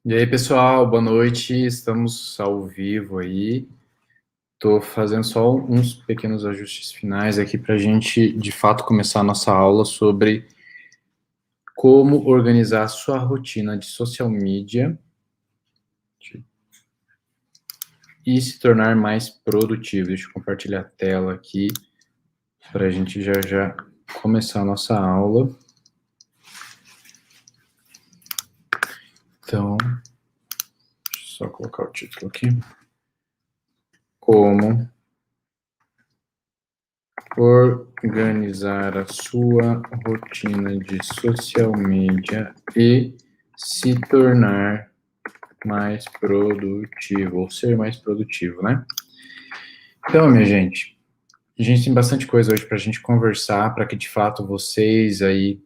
E aí, pessoal, boa noite. Estamos ao vivo aí. Estou fazendo só uns pequenos ajustes finais aqui para a gente, de fato, começar a nossa aula sobre como organizar a sua rotina de social media e se tornar mais produtivo. Deixa eu compartilhar a tela aqui para a gente já começar a nossa aula. Então, deixa eu só colocar o título aqui. Como organizar a sua rotina de social media e se tornar mais produtivo, ou ser mais produtivo, né? Então, minha gente, a gente tem bastante coisa hoje para a gente conversar, para que de fato vocês aí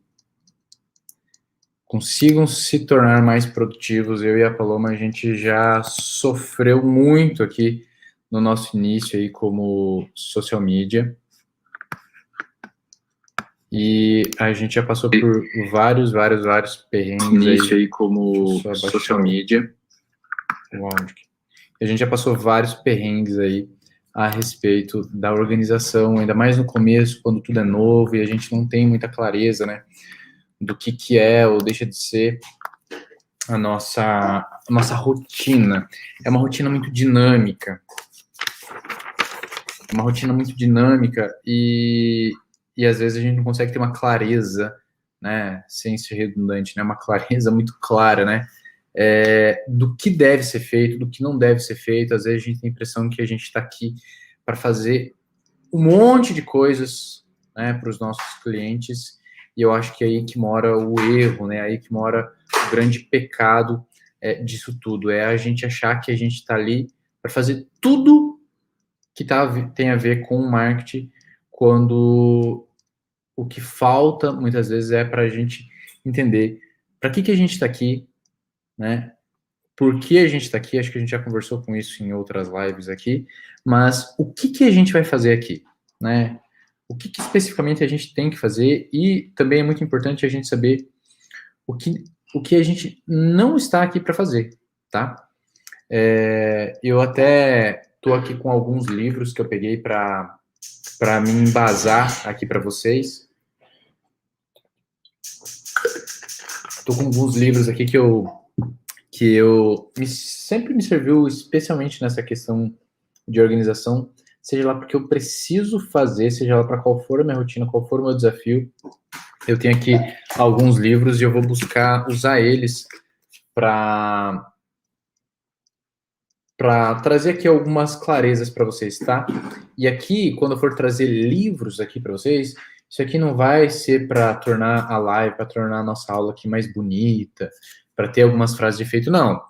consigam se tornar mais produtivos. Eu e a Paloma, a gente já sofreu muito aqui no nosso início aí como social media. E a gente já passou por vários perrengues aí como social media. A gente já passou vários perrengues aí a respeito da organização, ainda mais no começo, quando tudo é novo e a gente não tem muita clareza, né, do que é ou deixa de ser a nossa rotina. É uma rotina muito dinâmica. Uma rotina muito dinâmica e às vezes a gente não consegue ter uma clareza, né, sem ser redundante, né, uma clareza muito clara, né, do que deve ser feito, do que não deve ser feito. Às vezes a gente tem a impressão que a gente está aqui para fazer um monte de coisas, né, para os nossos clientes, e eu acho que é aí que mora o erro, né, aí que mora o grande pecado disso tudo, é a gente achar que a gente está ali para fazer tudo que tem a ver com o marketing, quando o que falta muitas vezes é para a gente entender para que a gente está aqui, né? Por que a gente está aqui? Acho que a gente já conversou com isso em outras lives aqui, mas o que a gente vai fazer aqui, né? O que especificamente a gente tem que fazer, e também é muito importante a gente saber o que a gente não está aqui para fazer, tá? Eu até estou aqui com alguns livros que eu peguei para me embasar aqui para vocês. Estou com alguns livros aqui sempre me serviu especialmente nessa questão de organização, seja lá porque eu preciso fazer, seja lá para qual for a minha rotina, qual for o meu desafio. Eu tenho aqui alguns livros e eu vou buscar usar eles para trazer aqui algumas clarezas para vocês, tá? E aqui, quando eu for trazer livros aqui para vocês, isso aqui não vai ser para tornar a live, para tornar a nossa aula aqui mais bonita, para ter algumas frases de efeito, não.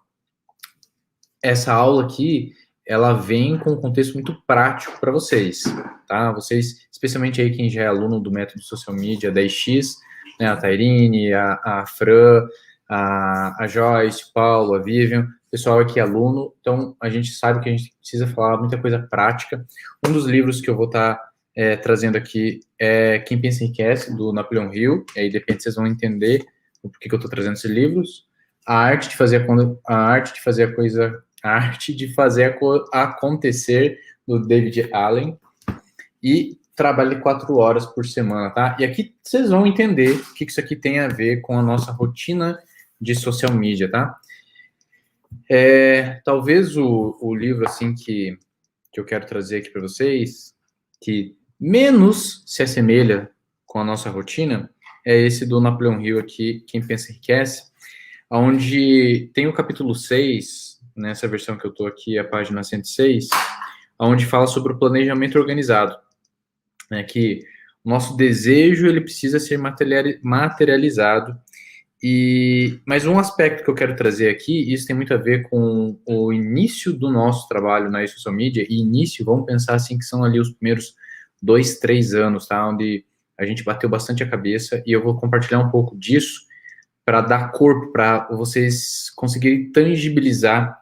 Essa aula aqui, ela vem com um contexto muito prático para vocês, tá? Vocês, especialmente aí quem já é aluno do método social media 10x, né, a Tairine, a Fran, a Joyce, o Paulo, a Vivian, o pessoal aqui é aluno, então a gente sabe que a gente precisa falar muita coisa prática. Um dos livros que eu vou estar trazendo aqui é Quem Pensa Enriquece, do Napoleão Hill, e aí de repente vocês vão entender o porquê que eu estou trazendo esses livros. A arte de fazer acontecer, do David Allen, e trabalhe 4 horas por semana, tá? E aqui vocês vão entender o que isso aqui tem a ver com a nossa rotina de social media, tá? Talvez o livro, assim, que eu quero trazer aqui para vocês, que menos se assemelha com a nossa rotina, é esse do Napoleão Hill aqui, Quem Pensa Enriquece, onde tem o capítulo 6, nessa versão que eu estou aqui, a página 106, onde fala sobre o planejamento organizado, né, que o nosso desejo ele precisa ser materializado. Mas um aspecto que eu quero trazer aqui, isso tem muito a ver com o início do nosso trabalho na social media, e início, vamos pensar assim, que são ali os primeiros 2, 3 anos, tá, onde a gente bateu bastante a cabeça, e eu vou compartilhar um pouco disso, para dar corpo, para vocês conseguirem tangibilizar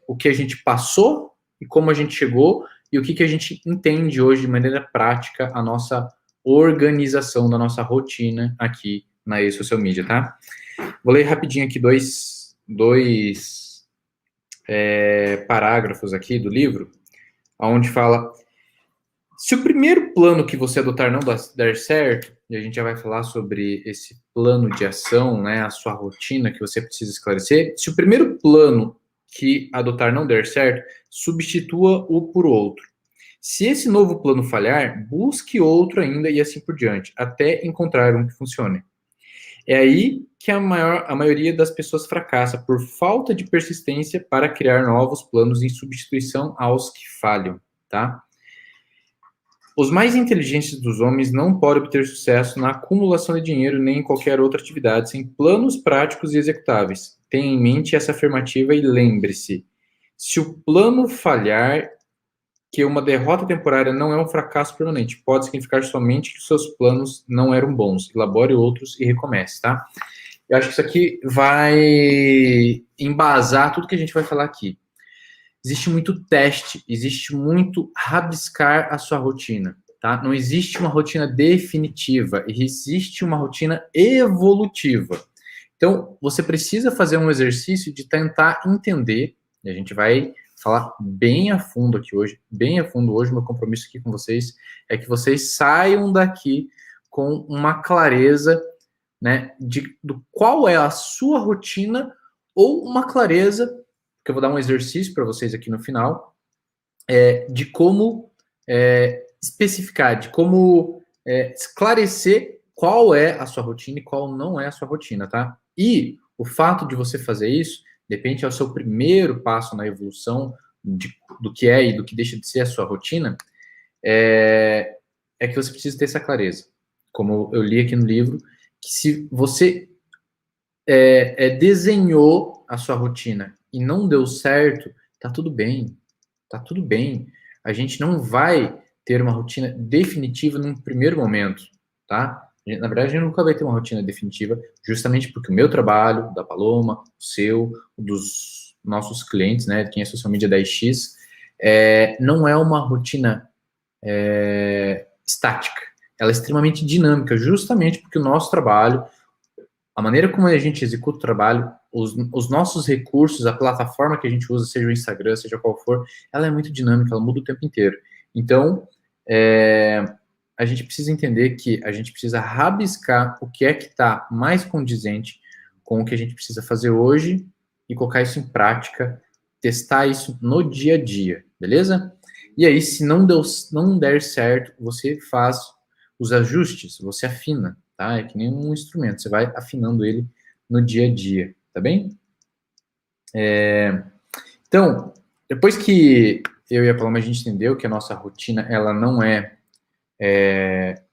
o que a gente passou e como a gente chegou e o que a gente entende hoje de maneira prática a nossa organização da nossa rotina aqui na social media, tá? Vou ler rapidinho aqui dois parágrafos aqui do livro, onde fala: se o primeiro plano que você adotar não der certo, e a gente já vai falar sobre esse plano de ação, né, a sua rotina que você precisa esclarecer, se o primeiro plano que adotar não der certo, substitua-o por outro. Se esse novo plano falhar, busque outro ainda e assim por diante, até encontrar um que funcione. É aí que a maioria das pessoas fracassa por falta de persistência para criar novos planos em substituição aos que falham, tá? Os mais inteligentes dos homens não podem obter sucesso na acumulação de dinheiro nem em qualquer outra atividade sem planos práticos e executáveis. Tenha em mente essa afirmativa e lembre-se: se o plano falhar, que uma derrota temporária não é um fracasso permanente. Pode significar somente que os seus planos não eram bons. Elabore outros e recomece, tá? Eu acho que isso aqui vai embasar tudo que a gente vai falar aqui. Existe muito teste, existe muito rabiscar a sua rotina, tá? Não existe uma rotina definitiva, existe uma rotina evolutiva. Então, você precisa fazer um exercício de tentar entender, e a gente vai falar bem a fundo aqui hoje, bem a fundo hoje. Meu compromisso aqui com vocês é que vocês saiam daqui com uma clareza, né, do qual é a sua rotina, ou uma clareza, que eu vou dar um exercício para vocês aqui no final, de como especificar, de como esclarecer qual é a sua rotina e qual não é a sua rotina, tá? E o fato de você fazer isso, de repente, é o seu primeiro passo na evolução do que é e do que deixa de ser a sua rotina, é que você precisa ter essa clareza. Como eu li aqui no livro, que se você desenhou a sua rotina e não deu certo, tá tudo bem. Tá tudo bem. A gente não vai ter uma rotina definitiva num primeiro momento, tá? Na verdade, a gente nunca vai ter uma rotina definitiva, justamente porque o meu trabalho, da Paloma, o seu, o dos nossos clientes, né, quem é social media da X, não é uma rotina estática. Ela é extremamente dinâmica, justamente porque o nosso trabalho, a maneira como a gente executa o trabalho, os nossos recursos, a plataforma que a gente usa, seja o Instagram, seja qual for, ela é muito dinâmica, ela muda o tempo inteiro. Então, a gente precisa entender que a gente precisa rabiscar o que é que está mais condizente com o que a gente precisa fazer hoje e colocar isso em prática, testar isso no dia a dia, beleza? E aí, se não der certo, você faz os ajustes, você afina, tá? É que nem um instrumento, você vai afinando ele no dia a dia, tá bem? Então, depois que eu e a Paloma a gente entendeu que a nossa rotina ela não é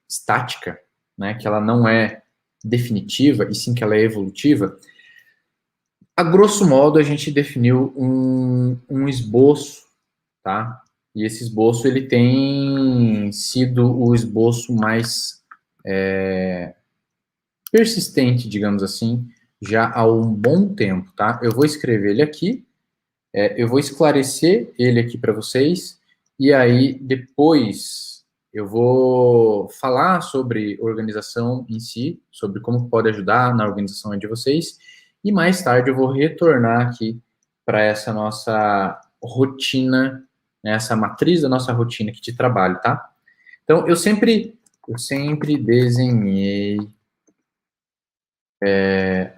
estática, né? Que ela não é definitiva, e sim que ela é evolutiva, a grosso modo a gente definiu um esboço, tá? E esse esboço ele tem sido o esboço mais persistente, digamos assim, já há um bom tempo, tá? Eu vou escrever ele aqui, eu vou esclarecer ele aqui para vocês, e aí depois eu vou falar sobre organização em si, sobre como pode ajudar na organização de vocês, e mais tarde eu vou retornar aqui para essa nossa rotina, né, essa matriz da nossa rotina aqui de trabalho, tá? Então, eu sempre desenhei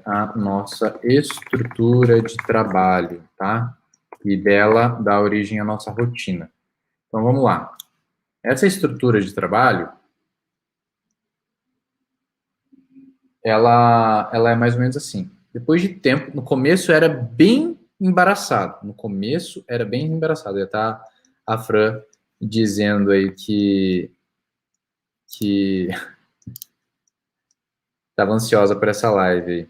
a nossa estrutura de trabalho, tá? E dela dá origem à nossa rotina. Então, vamos lá. Essa estrutura de trabalho, ela é mais ou menos assim. Depois de tempo, no começo era bem embaraçado. Já tá a Fran dizendo aí que estava ansiosa por essa live.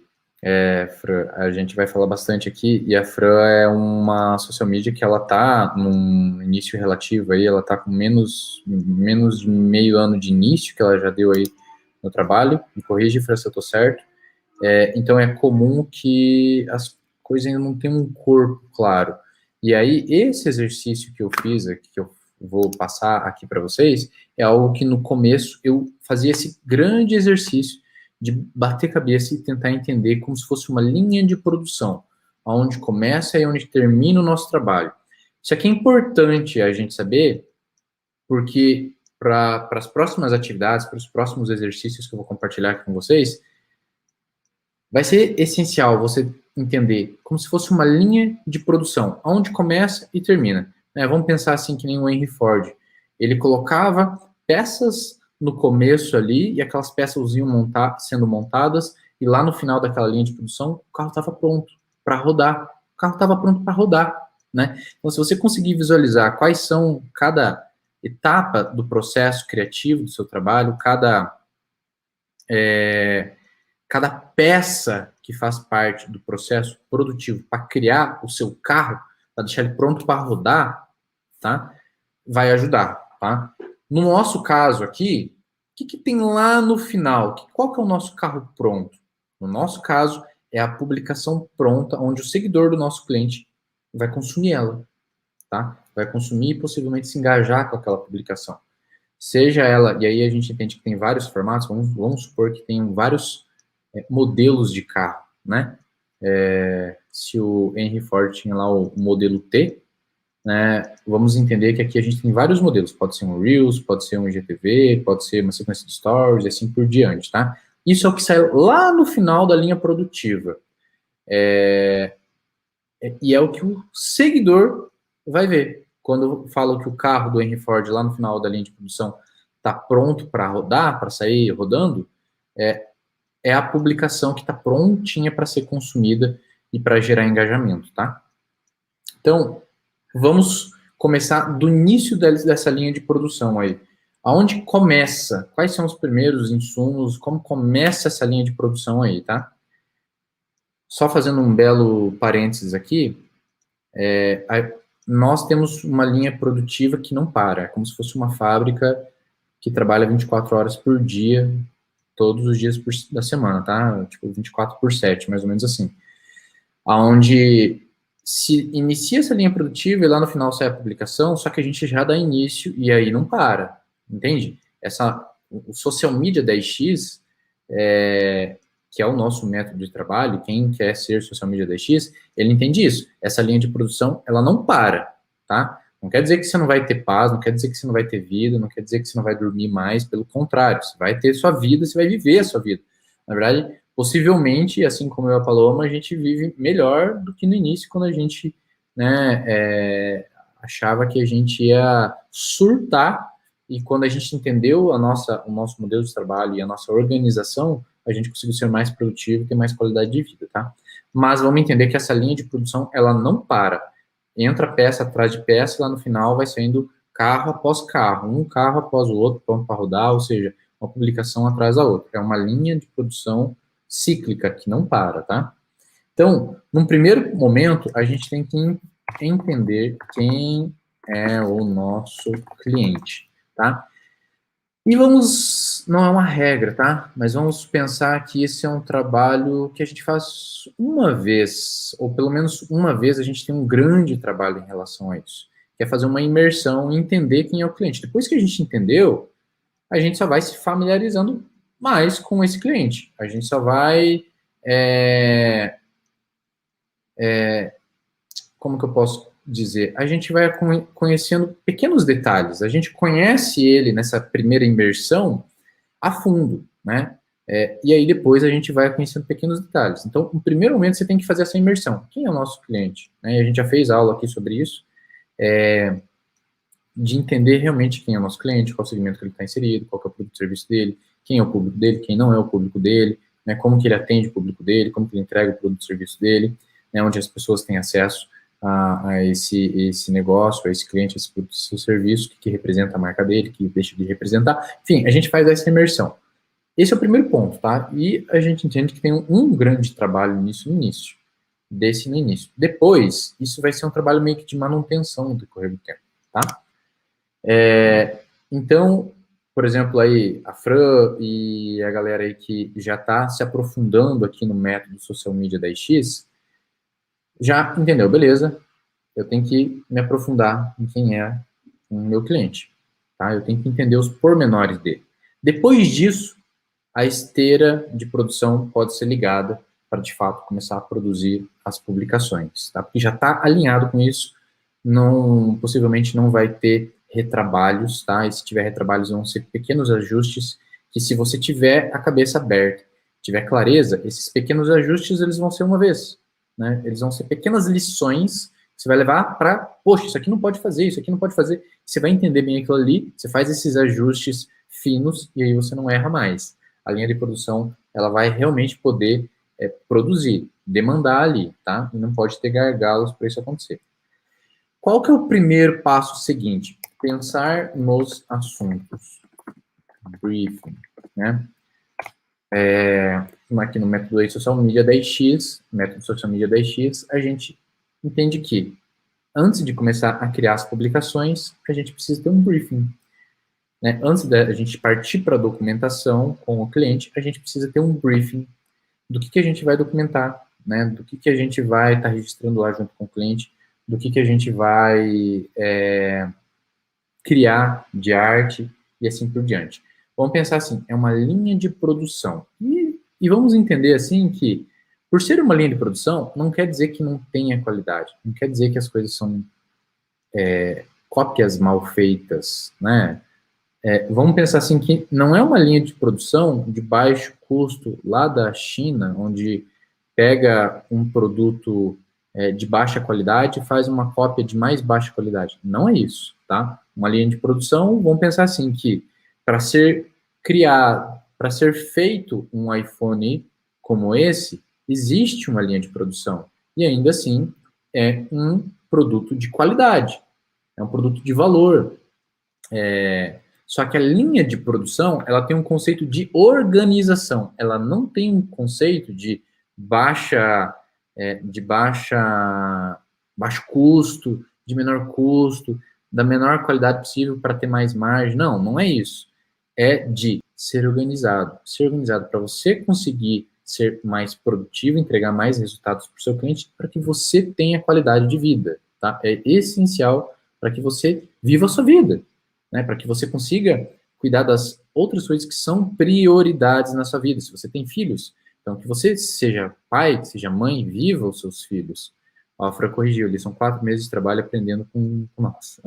Fran, a gente vai falar bastante aqui, e a Fran é uma social media que ela tá num início relativo aí, ela tá com menos de meio ano de início que ela já deu aí no trabalho. Me corrige, Fran, se eu tô certo. Então é comum que as coisas ainda não tenham um corpo claro. E aí, esse exercício que eu fiz aqui, que eu vou passar aqui para vocês, é algo que no começo eu fazia esse grande exercício de bater cabeça e tentar entender como se fosse uma linha de produção, aonde começa e onde termina o nosso trabalho. Isso aqui é importante a gente saber, porque para as próximas atividades, para os próximos exercícios que eu vou compartilhar aqui com vocês, vai ser essencial você entender como se fosse uma linha de produção, onde começa e termina. Vamos pensar assim que nem o Henry Ford. Ele colocava peças no começo ali, e aquelas peças iam sendo montadas, e lá no final daquela linha de produção, o carro estava pronto para rodar. O carro estava pronto para rodar, né? Então, se você conseguir visualizar quais são cada etapa do processo criativo do seu trabalho, cada peça que faz parte do processo produtivo para criar o seu carro, para deixar ele pronto para rodar, tá? Vai ajudar, tá? No nosso caso aqui, o que tem lá no final? Qual que é o nosso carro pronto? No nosso caso, é a publicação pronta, onde o seguidor do nosso cliente vai consumir ela, tá? Vai consumir e possivelmente se engajar com aquela publicação. Seja ela, e aí a gente entende que tem vários formatos, vamos supor que tem vários modelos de carro, né? Se o Henry Ford tinha lá o modelo T, né, vamos entender que aqui a gente tem vários modelos, pode ser um Reels, pode ser um IGTV, pode ser uma sequência de stories, e assim por diante, tá? Isso é o que sai lá no final da linha produtiva. E é o que o seguidor vai ver. Quando eu falo que o carro do Henry Ford lá no final da linha de produção está pronto para rodar, para sair rodando, é a publicação que está prontinha para ser consumida e para gerar engajamento, tá? Então, vamos começar do início dessa linha de produção aí. Aonde começa? Quais são os primeiros insumos? Como começa essa linha de produção aí, tá? Só fazendo um belo parênteses aqui, nós temos uma linha produtiva que não para, é como se fosse uma fábrica que trabalha 24 horas por dia, todos os dias da semana, tá? Tipo, 24/7, mais ou menos assim. Aonde se inicia essa linha produtiva e lá no final sai a publicação, só que a gente já dá início e aí não para, entende? O Social Media 10x, que é o nosso método de trabalho, quem quer ser Social Media 10x, ele entende isso. Essa linha de produção, ela não para, tá? Não quer dizer que você não vai ter paz, não quer dizer que você não vai ter vida, não quer dizer que você não vai dormir mais, pelo contrário, você vai ter sua vida, você vai viver a sua vida. Na verdade, possivelmente, assim como eu e a Paloma, a gente vive melhor do que no início, quando a gente, né, achava que a gente ia surtar, e quando a gente entendeu o nosso modelo de trabalho e a nossa organização, a gente conseguiu ser mais produtivo e ter mais qualidade de vida, tá? Mas vamos entender que essa linha de produção, ela não para. Entra peça atrás de peça, e lá no final vai saindo carro após carro, um carro após o outro, pronto para rodar, ou seja, uma publicação atrás da outra. É uma linha de produção cíclica que não para, tá? Então, num primeiro momento, a gente tem que entender quem é o nosso cliente, tá? E não é uma regra, tá? Mas vamos pensar que esse é um trabalho que a gente faz uma vez, ou pelo menos uma vez a gente tem um grande trabalho em relação a isso, que é fazer uma imersão e entender quem é o cliente. Depois que a gente entendeu, a gente só vai se familiarizando mais com esse cliente. A gente só vai, como que eu posso dizer? A gente vai conhecendo pequenos detalhes. A gente conhece ele nessa primeira imersão a fundo, né? E aí depois a gente vai conhecendo pequenos detalhes. Então, no primeiro momento, você tem que fazer essa imersão. Quem é o nosso cliente? A gente já fez aula aqui sobre isso, de entender realmente quem é o nosso cliente, qual segmento que ele está inserido, qual que é o produto e serviço dele, quem é o público dele, quem não é o público dele, né, como que ele atende o público dele, como que ele entrega o produto e serviço dele, né, onde as pessoas têm acesso a esse negócio, a esse cliente, a esse produto, a esse serviço, que representa a marca dele, que deixa de representar. Enfim, a gente faz essa imersão. Esse é o primeiro ponto, tá? E a gente entende que tem um grande trabalho nisso no início. Depois, isso vai ser um trabalho meio que de manutenção no decorrer do tempo, tá? Então, por exemplo, aí, a Fran e a galera aí que já está se aprofundando aqui no método Social Media 10x, já entendeu, beleza, eu tenho que me aprofundar em quem é o meu cliente, tá? Eu tenho que entender os pormenores dele. Depois disso, a esteira de produção pode ser ligada para, de fato, começar a produzir as publicações, tá? Porque já está alinhado com isso, possivelmente não vai ter retrabalhos, tá? E se tiver retrabalhos, vão ser pequenos ajustes, que se você tiver a cabeça aberta, tiver clareza, esses pequenos ajustes, eles vão ser uma vez, né? Eles vão ser pequenas lições que você vai levar para, poxa, isso aqui não pode fazer, isso aqui não pode fazer. Você vai entender bem aquilo ali, você faz esses ajustes finos e aí você não erra mais. A linha de produção, ela vai realmente poder produzir, demandar ali, tá? E não pode ter gargalos para isso acontecer. Qual que é o primeiro passo seguinte? Pensar nos assuntos. Briefing, né? Aqui no método aí, Social Media 10x, método Social Media 10x, a gente entende que antes de começar a criar as publicações, a gente precisa ter um briefing. Né? Antes da gente partir para a documentação com o cliente, a gente precisa ter um briefing do que a gente vai documentar, né? Do que a gente vai estar registrando lá junto com o cliente, do que a gente vai criar de arte e assim por diante. Vamos pensar assim, é uma linha de produção. E vamos entender assim que, por ser uma linha de produção, não quer dizer que não tenha qualidade, não quer dizer que as coisas são cópias mal feitas, né? Vamos pensar assim que não é uma linha de produção de baixo custo lá da China, onde pega um produto de baixa qualidade e faz uma cópia de mais baixa qualidade. Não é isso, tá? Uma linha de produção, vamos pensar assim que para ser criado, para ser feito um iPhone como esse, existe uma linha de produção. E ainda assim é um produto de qualidade, é um produto de valor. Só que a linha de produção, ela tem um conceito de organização. Ela não tem um conceito de baixo custo, de menor custo, da menor qualidade possível para ter mais margem. Não, não é isso. É de ser organizado. Ser organizado para você conseguir ser mais produtivo, entregar mais resultados para o seu cliente, para que você tenha qualidade de vida. Tá? É essencial para que você viva a sua vida. Né, para que você consiga cuidar das outras coisas que são prioridades na sua vida. Se você tem filhos, então que você seja pai, que seja mãe, viva os seus filhos. Ó, a Fran corrigiu ali, são 4 meses de trabalho aprendendo com nós.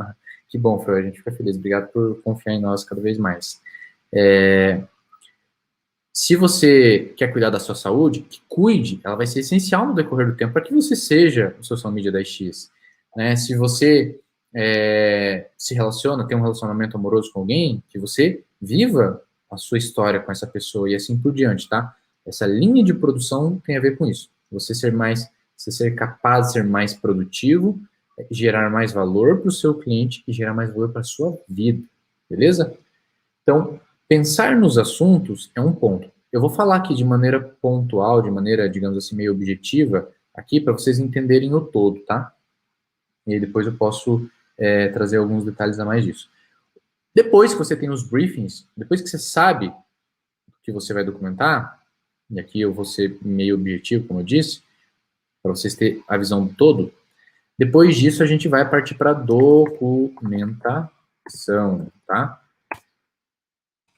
Que bom, Fran, a gente fica feliz. Obrigado por confiar em nós cada vez mais. Se você quer cuidar da sua saúde, que cuide, ela vai ser essencial no decorrer do tempo para que você seja o social media 10x. Né? Se você se relaciona, tem um relacionamento amoroso com alguém, que você viva a sua história com essa pessoa e assim por diante, tá? Essa linha de produção tem a ver com isso. Você ser capaz de ser mais produtivo, gerar mais valor para o seu cliente e gerar mais valor para a sua vida, beleza? Então, pensar nos assuntos é um ponto. Eu vou falar aqui de maneira pontual, de maneira, digamos assim, meio objetiva, aqui para vocês entenderem o todo, tá? E aí depois eu posso trazer alguns detalhes a mais disso. Depois que você tem os briefings, depois que você sabe o que você vai documentar, e aqui eu vou ser meio objetivo, como eu disse, para vocês terem a visão do todo, depois disso a gente vai partir para a documentação, tá?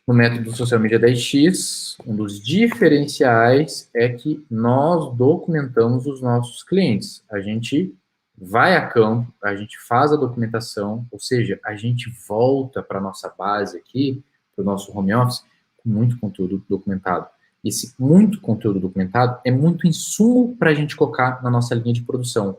No método Social Media 10x, um dos diferenciais é que nós documentamos os nossos clientes. A gente vai a campo, a gente faz a documentação, ou seja, a gente volta para a nossa base aqui, para o nosso home office, com muito conteúdo documentado. Esse muito conteúdo documentado é muito insumo para a gente colocar na nossa linha de produção,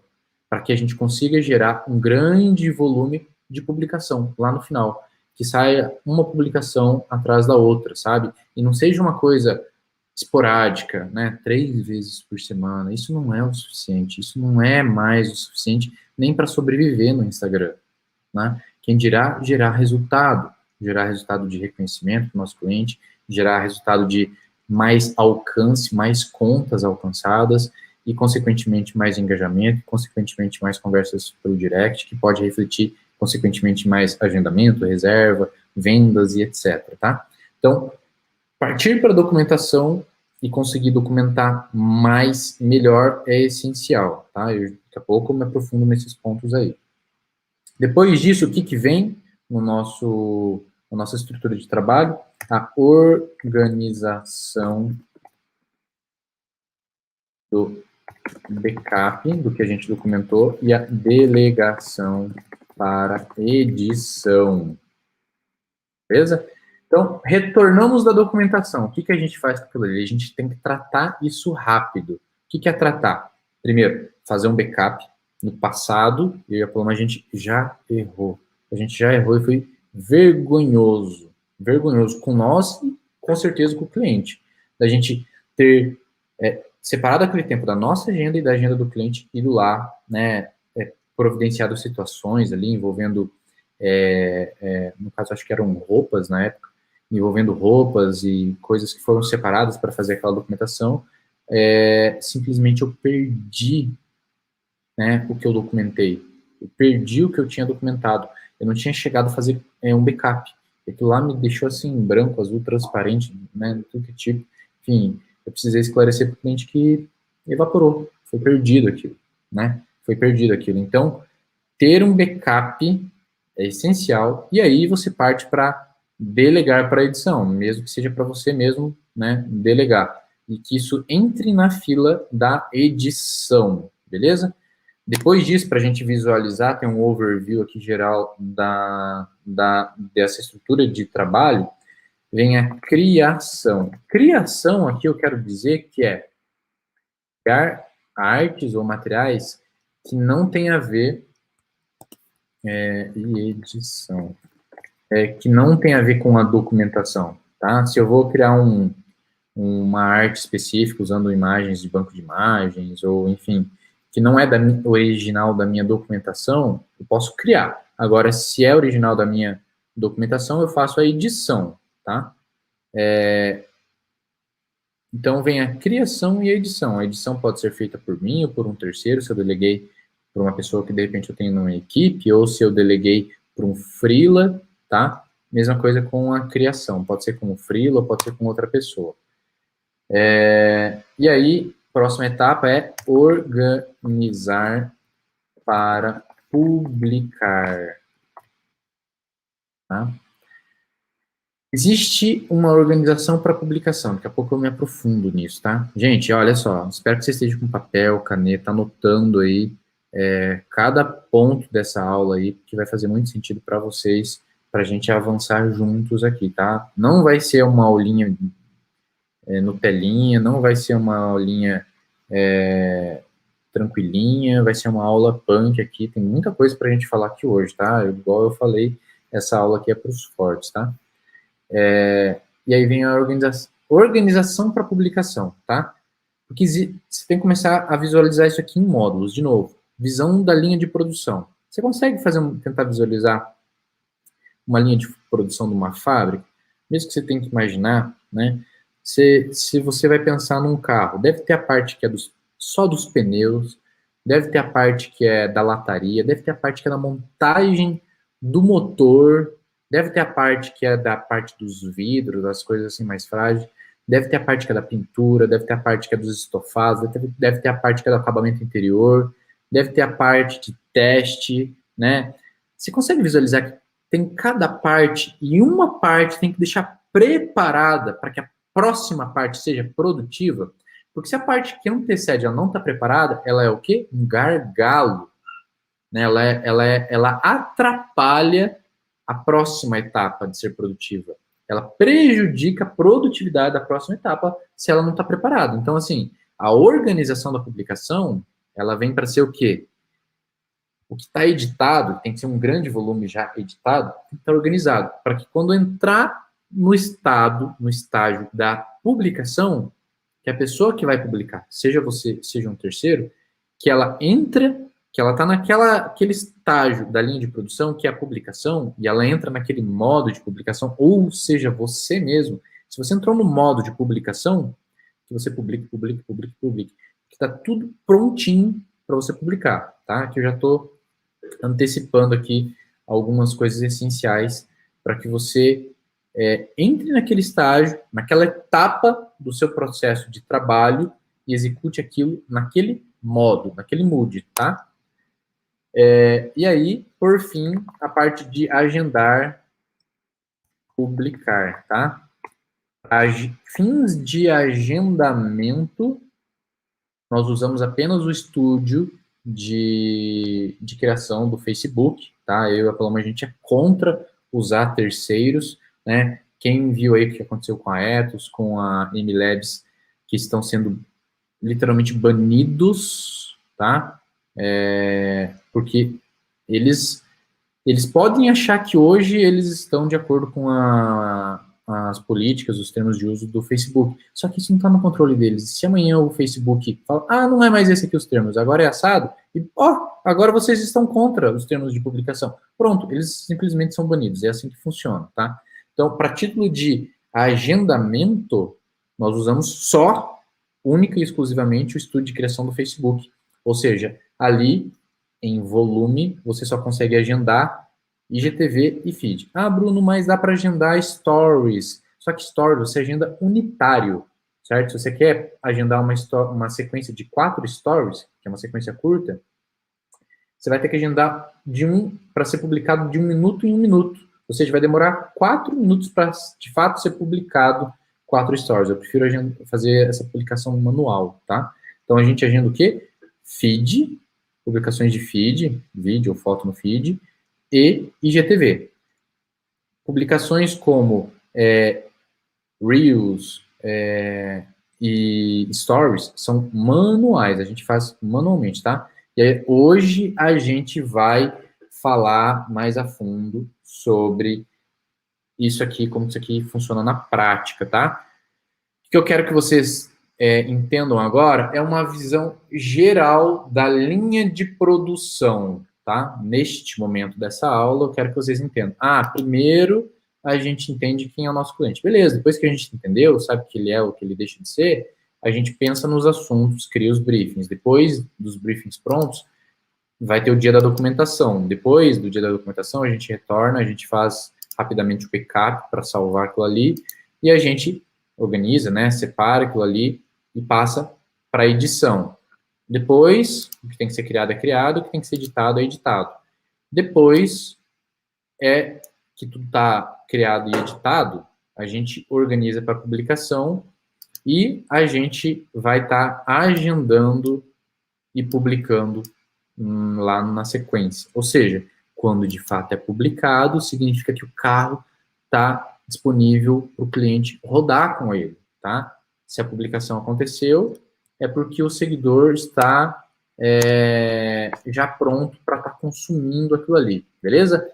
para que a gente consiga gerar um grande volume de publicação lá no final, que saia uma publicação atrás da outra, sabe? E não seja uma coisa esporádica, né? 3 vezes por semana. Isso não é o suficiente. Isso não é mais o suficiente nem para sobreviver no Instagram, né? Quem dirá gerar resultado de reconhecimento do nosso cliente, gerar resultado de mais alcance, mais contas alcançadas e, consequentemente, mais engajamento, consequentemente, mais conversas pelo direct, que pode refletir, consequentemente, mais agendamento, reserva, vendas e etc, tá? Então, partir para a documentação e conseguir documentar mais, melhor, é essencial, tá? Daqui a pouco eu me aprofundo nesses pontos aí. Depois disso, o que vem na nossa estrutura de trabalho? A organização do backup do que a gente documentou e a delegação para edição. Beleza? Então, retornamos da documentação. O que a gente faz com aquilo ali? A gente tem que tratar isso rápido. O que é tratar? Primeiro, fazer um backup. No passado, eu ia falar, mas a gente já errou. A gente já errou e foi vergonhoso. Vergonhoso com nós e com certeza com o cliente. Da gente ter separado aquele tempo da nossa agenda e da agenda do cliente, ido lá, né, providenciado situações ali envolvendo, no caso acho que eram roupas na época, envolvendo roupas e coisas que foram separadas para fazer aquela documentação, simplesmente eu perdi, né, o que eu documentei. Eu perdi o que eu tinha documentado. Eu não tinha chegado a fazer um backup. Aquilo lá me deixou assim, branco, azul, transparente, né, tudo que tipo. Enfim, eu precisei esclarecer para o cliente que evaporou, foi perdido aquilo, né? Foi perdido aquilo. Então, ter um backup é essencial, e aí você parte para delegar para a edição, mesmo que seja para você mesmo, né, delegar. E que isso entre na fila da edição, beleza? Depois disso, para a gente visualizar, tem um overview aqui geral dessa estrutura de trabalho, vem a criação. Criação aqui eu quero dizer que é criar artes ou materiais que não tem a ver e edição, que não tem a ver com a documentação, tá? Se eu vou criar uma arte específica usando imagens de banco de imagens ou enfim, que não é original da minha documentação, eu posso criar. Agora, se é original da minha documentação, eu faço a edição, tá? Então, vem a criação e a edição. A edição pode ser feita por mim ou por um terceiro, se eu deleguei para uma pessoa que, de repente, eu tenho numa equipe, ou se eu deleguei para um freela, tá? Mesma coisa com a criação. Pode ser com um freela ou pode ser com outra pessoa. E aí, próxima etapa é organizar para publicar. Tá? Existe uma organização para publicação, daqui a pouco eu me aprofundo nisso, tá? Gente, olha só, espero que você esteja com papel, caneta, anotando aí cada ponto dessa aula aí, que vai fazer muito sentido para vocês, para a gente avançar juntos aqui, tá? Não vai ser uma aulinha Nutelinha, não vai ser uma aulinha tranquilinha, vai ser uma aula punk aqui, tem muita coisa para a gente falar aqui hoje, tá? Igual eu falei, essa aula aqui é para os fortes, tá? E aí vem a organização para publicação, tá? Porque você tem que começar a visualizar isso aqui em módulos, de novo. Visão da linha de produção. Você consegue tentar visualizar uma linha de produção de uma fábrica? Mesmo que você tenha que imaginar, né? Se você vai pensar num carro, deve ter a parte que é só dos pneus, deve ter a parte que é da lataria, deve ter a parte que é da montagem do motor, deve ter a parte que é da parte dos vidros, das coisas assim mais frágeis, deve ter a parte que é da pintura, deve ter a parte que é dos estofados, deve ter a parte que é do acabamento interior, deve ter a parte de teste, né? Você consegue visualizar que tem cada parte e uma parte tem que deixar preparada para que a próxima parte seja produtiva? Porque se a parte que antecede ela não está preparada, ela é o quê? Um gargalo. Né? Ela atrapalha a próxima etapa de ser produtiva. Ela prejudica a produtividade da próxima etapa se ela não está preparada. Então, assim, a organização da publicação, ela vem para ser o quê? O que está editado, tem que ser um grande volume já editado, tem que estar organizado, para que quando entrar no estágio da publicação, que a pessoa que vai publicar, seja você, seja um terceiro, que ela está naquele estágio da linha de produção, que é a publicação, e ela entra naquele modo de publicação, ou seja, você mesmo, se você entrou no modo de publicação, que você publique, que está tudo prontinho para você publicar, tá? Que eu já estou antecipando aqui algumas coisas essenciais para que você entre naquele estágio, naquela etapa do seu processo de trabalho e execute aquilo naquele modo, naquele mood, tá? E aí, por fim, a parte de agendar, publicar, tá? Fins de agendamento, nós usamos apenas o estúdio de criação do Facebook, tá? Eu e a Paloma, a gente é contra usar terceiros, né? Quem viu aí o que aconteceu com a Ethos, com a MLabs, que estão sendo literalmente banidos, tá? Porque eles podem achar que hoje eles estão de acordo com as políticas, os termos de uso do Facebook. Só que isso não está no controle deles. Se amanhã o Facebook fala, não é mais esse aqui os termos, agora é assado, e agora vocês estão contra os termos de publicação. Pronto, eles simplesmente são banidos. É assim que funciona, tá? Então, para título de agendamento, nós usamos só, única e exclusivamente, o estúdio de criação do Facebook. Ou seja, ali em volume, você só consegue agendar IGTV e feed. Bruno, mas dá para agendar stories. Só que stories você agenda unitário, certo? Se você quer agendar uma sequência de 4 stories, que é uma sequência curta, você vai ter que agendar para ser publicado de 1 minuto em 1 minuto. Ou seja, vai demorar 4 minutos para, de fato, ser publicado 4 stories. Eu prefiro fazer essa publicação manual, tá? Então, a gente agenda o quê? Feed, publicações de feed, vídeo ou foto no feed, e IGTV. Publicações como Reels e Stories são manuais, a gente faz manualmente, tá? E aí, hoje a gente vai falar mais a fundo sobre isso aqui, como isso aqui funciona na prática, tá? O que eu quero que vocês entendam agora é uma visão geral da linha de produção, tá? Neste momento dessa aula, eu quero que vocês entendam. Primeiro a gente entende quem é o nosso cliente. Beleza, depois que a gente entendeu, sabe o que ele é, o que ele deixa de ser, a gente pensa nos assuntos, cria os briefings. Depois dos briefings prontos, vai ter o dia da documentação. Depois do dia da documentação, a gente retorna, a gente faz rapidamente o backup para salvar aquilo ali, e a gente organiza, né, separa aquilo ali e passa para edição. Depois, o que tem que ser criado é criado, o que tem que ser editado é editado. Depois que tudo está criado e editado, a gente organiza para publicação e a gente vai estar agendando e publicando lá na sequência. Ou seja, quando de fato é publicado, significa que o carro está disponível para o cliente rodar com ele, tá? Se a publicação aconteceu, é porque o seguidor está já pronto para estar consumindo aquilo ali, beleza?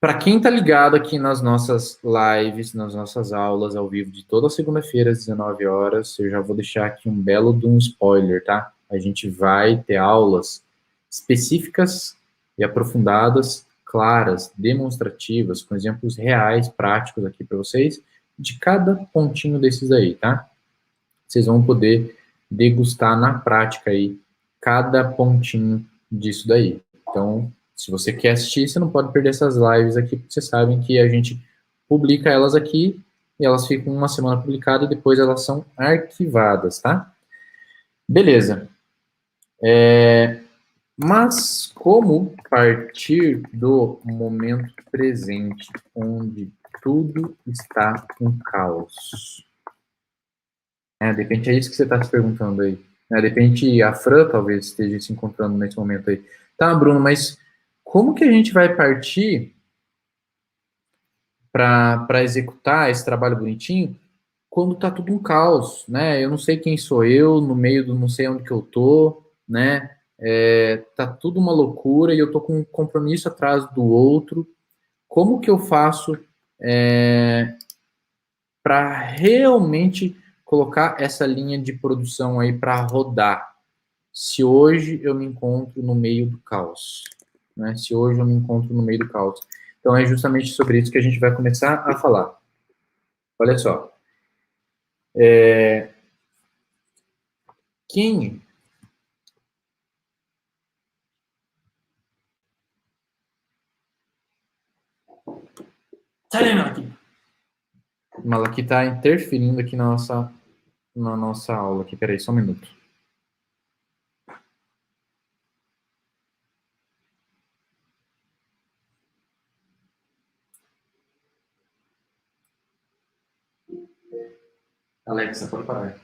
Para quem está ligado aqui nas nossas lives, nas nossas aulas ao vivo de toda segunda-feira às 19 horas, eu já vou deixar aqui um belo de um spoiler, tá? A gente vai ter aulas específicas e aprofundadas, claras, demonstrativas, com exemplos reais, práticos aqui para vocês, de cada pontinho desses aí, tá? Vocês vão poder degustar na prática aí cada pontinho disso daí. Então, se você quer assistir, você não pode perder essas lives aqui, porque vocês sabem que a gente publica elas aqui e elas ficam uma semana publicadas e depois elas são arquivadas, tá? Beleza. Mas como partir do momento presente, onde tudo está um caos? De repente é isso que você está se perguntando aí. De repente a Fran talvez esteja se encontrando nesse momento aí. Tá, Bruno, mas como que a gente vai partir para executar esse trabalho bonitinho quando tá tudo um caos, né? Eu não sei quem sou eu, no meio do não sei onde que eu tô, né? Tá tudo uma loucura e eu tô com um compromisso atrás do outro. Como que eu faço para realmente colocar essa linha de produção aí para rodar? Se hoje eu me encontro no meio do caos, né? Se hoje eu me encontro no meio do caos. Então é justamente sobre isso que a gente vai começar a falar. Olha só. Quem Malaki está interferindo aqui na nossa aula aqui. Peraí, só um minuto. Alexa, pode parar.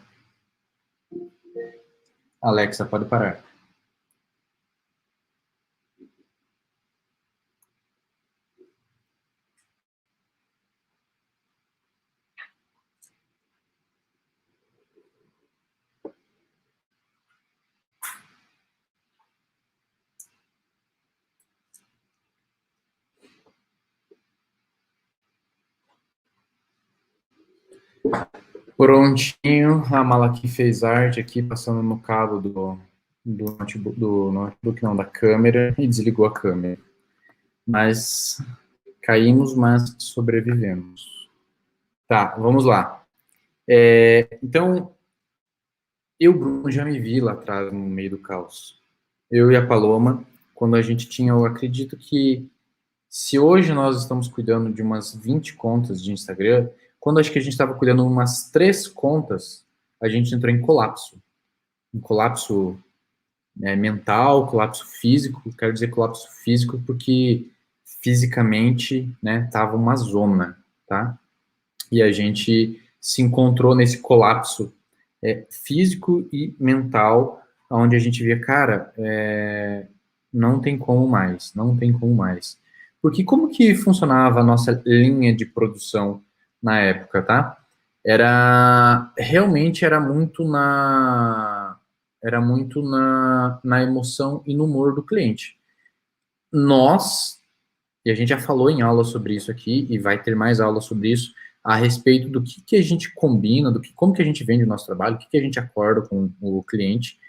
Alexa, pode parar. Prontinho, a mala aqui fez arte aqui, passando no cabo do notebook, não, da câmera, e desligou a câmera. Mas caímos, mas sobrevivemos. Tá, vamos lá. Então, eu, Bruno, já me vi lá atrás, no meio do caos. Eu e a Paloma, quando a gente tinha, eu acredito que se hoje nós estamos cuidando de umas 20 contas de Instagram, quando acho que a gente estava cuidando de umas 3 contas, a gente entrou em colapso. Um colapso mental, colapso físico. Quero dizer colapso físico porque fisicamente, né, tava uma zona, tá? E a gente se encontrou nesse colapso físico e mental, onde a gente via, cara, não tem como mais, não tem como mais. Porque como que funcionava a nossa linha de produção na época, tá? Realmente era muito na emoção e no humor do cliente. Nós, e a gente já falou em aula sobre isso aqui, e vai ter mais aula sobre isso, a respeito do que a gente combina, como que a gente vende o nosso trabalho, o que a gente acorda com o cliente,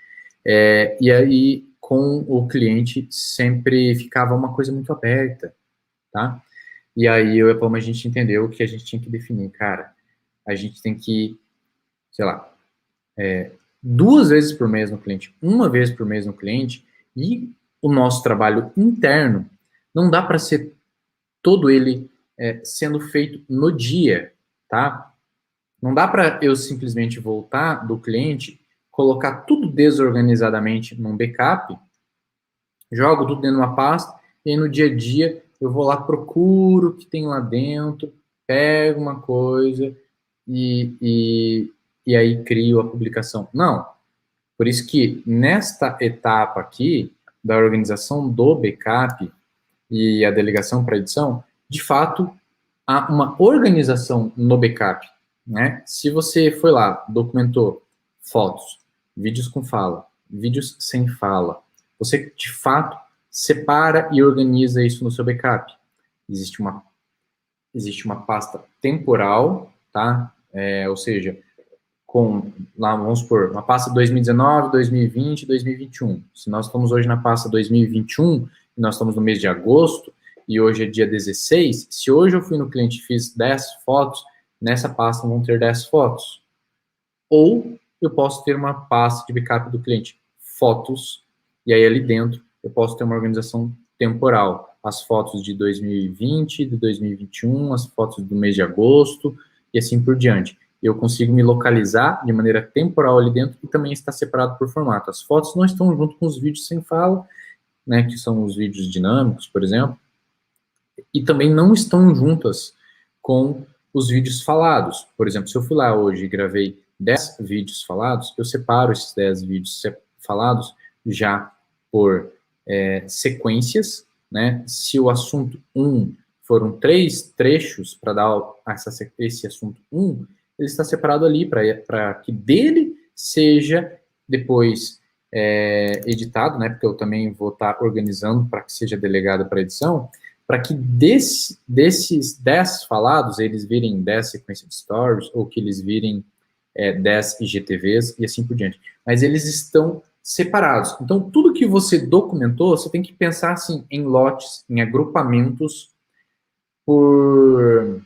e aí com o cliente sempre ficava uma coisa muito aberta, tá? E aí eu e a Paloma, a gente entendeu que a gente tinha que definir, cara, a gente tem que, sei lá, 2 vezes por mês no cliente, 1 vez por mês no cliente, e o nosso trabalho interno não dá para ser todo ele sendo feito no dia, tá? Não dá para eu simplesmente voltar do cliente, colocar tudo desorganizadamente num backup, jogo tudo dentro de uma pasta, e aí no dia a dia eu vou lá, procuro o que tem lá dentro, pego uma coisa e aí crio a publicação. Não. Por isso que nesta etapa aqui, da organização do backup e a delegação para edição, de fato, há uma organização no backup, né? Se você foi lá, documentou fotos, vídeos com fala, vídeos sem fala, você de fato separa e organiza isso no seu backup. Existe uma pasta temporal, tá? Ou seja, com, lá, vamos supor, uma pasta 2019, 2020, 2021. Se nós estamos hoje na pasta 2021, e nós estamos no mês de agosto, e hoje é dia 16, se hoje eu fui no cliente e fiz 10 fotos, nessa pasta vão ter 10 fotos. Ou eu posso ter uma pasta de backup do cliente, fotos, e aí ali dentro eu posso ter uma organização temporal. As fotos de 2020, de 2021, as fotos do mês de agosto, e assim por diante. Eu consigo me localizar de maneira temporal ali dentro e também está separado por formato. As fotos não estão junto com os vídeos sem fala, né, que são os vídeos dinâmicos, por exemplo, e também não estão juntas com os vídeos falados. Por exemplo, se eu fui lá hoje e gravei 10 vídeos falados, eu separo esses 10 vídeos falados já por sequências, né? Se o assunto 1 foram 3 trechos para dar esse assunto 1, ele está separado ali para que dele seja depois editado, né? Porque eu também vou estar organizando para que seja delegado para edição, para que desses 10 falados, eles virem 10 sequências de stories, ou que eles virem 10 IGTVs e assim por diante. Mas eles estão separados. Então, tudo que você documentou, você tem que pensar assim, em lotes, em agrupamentos por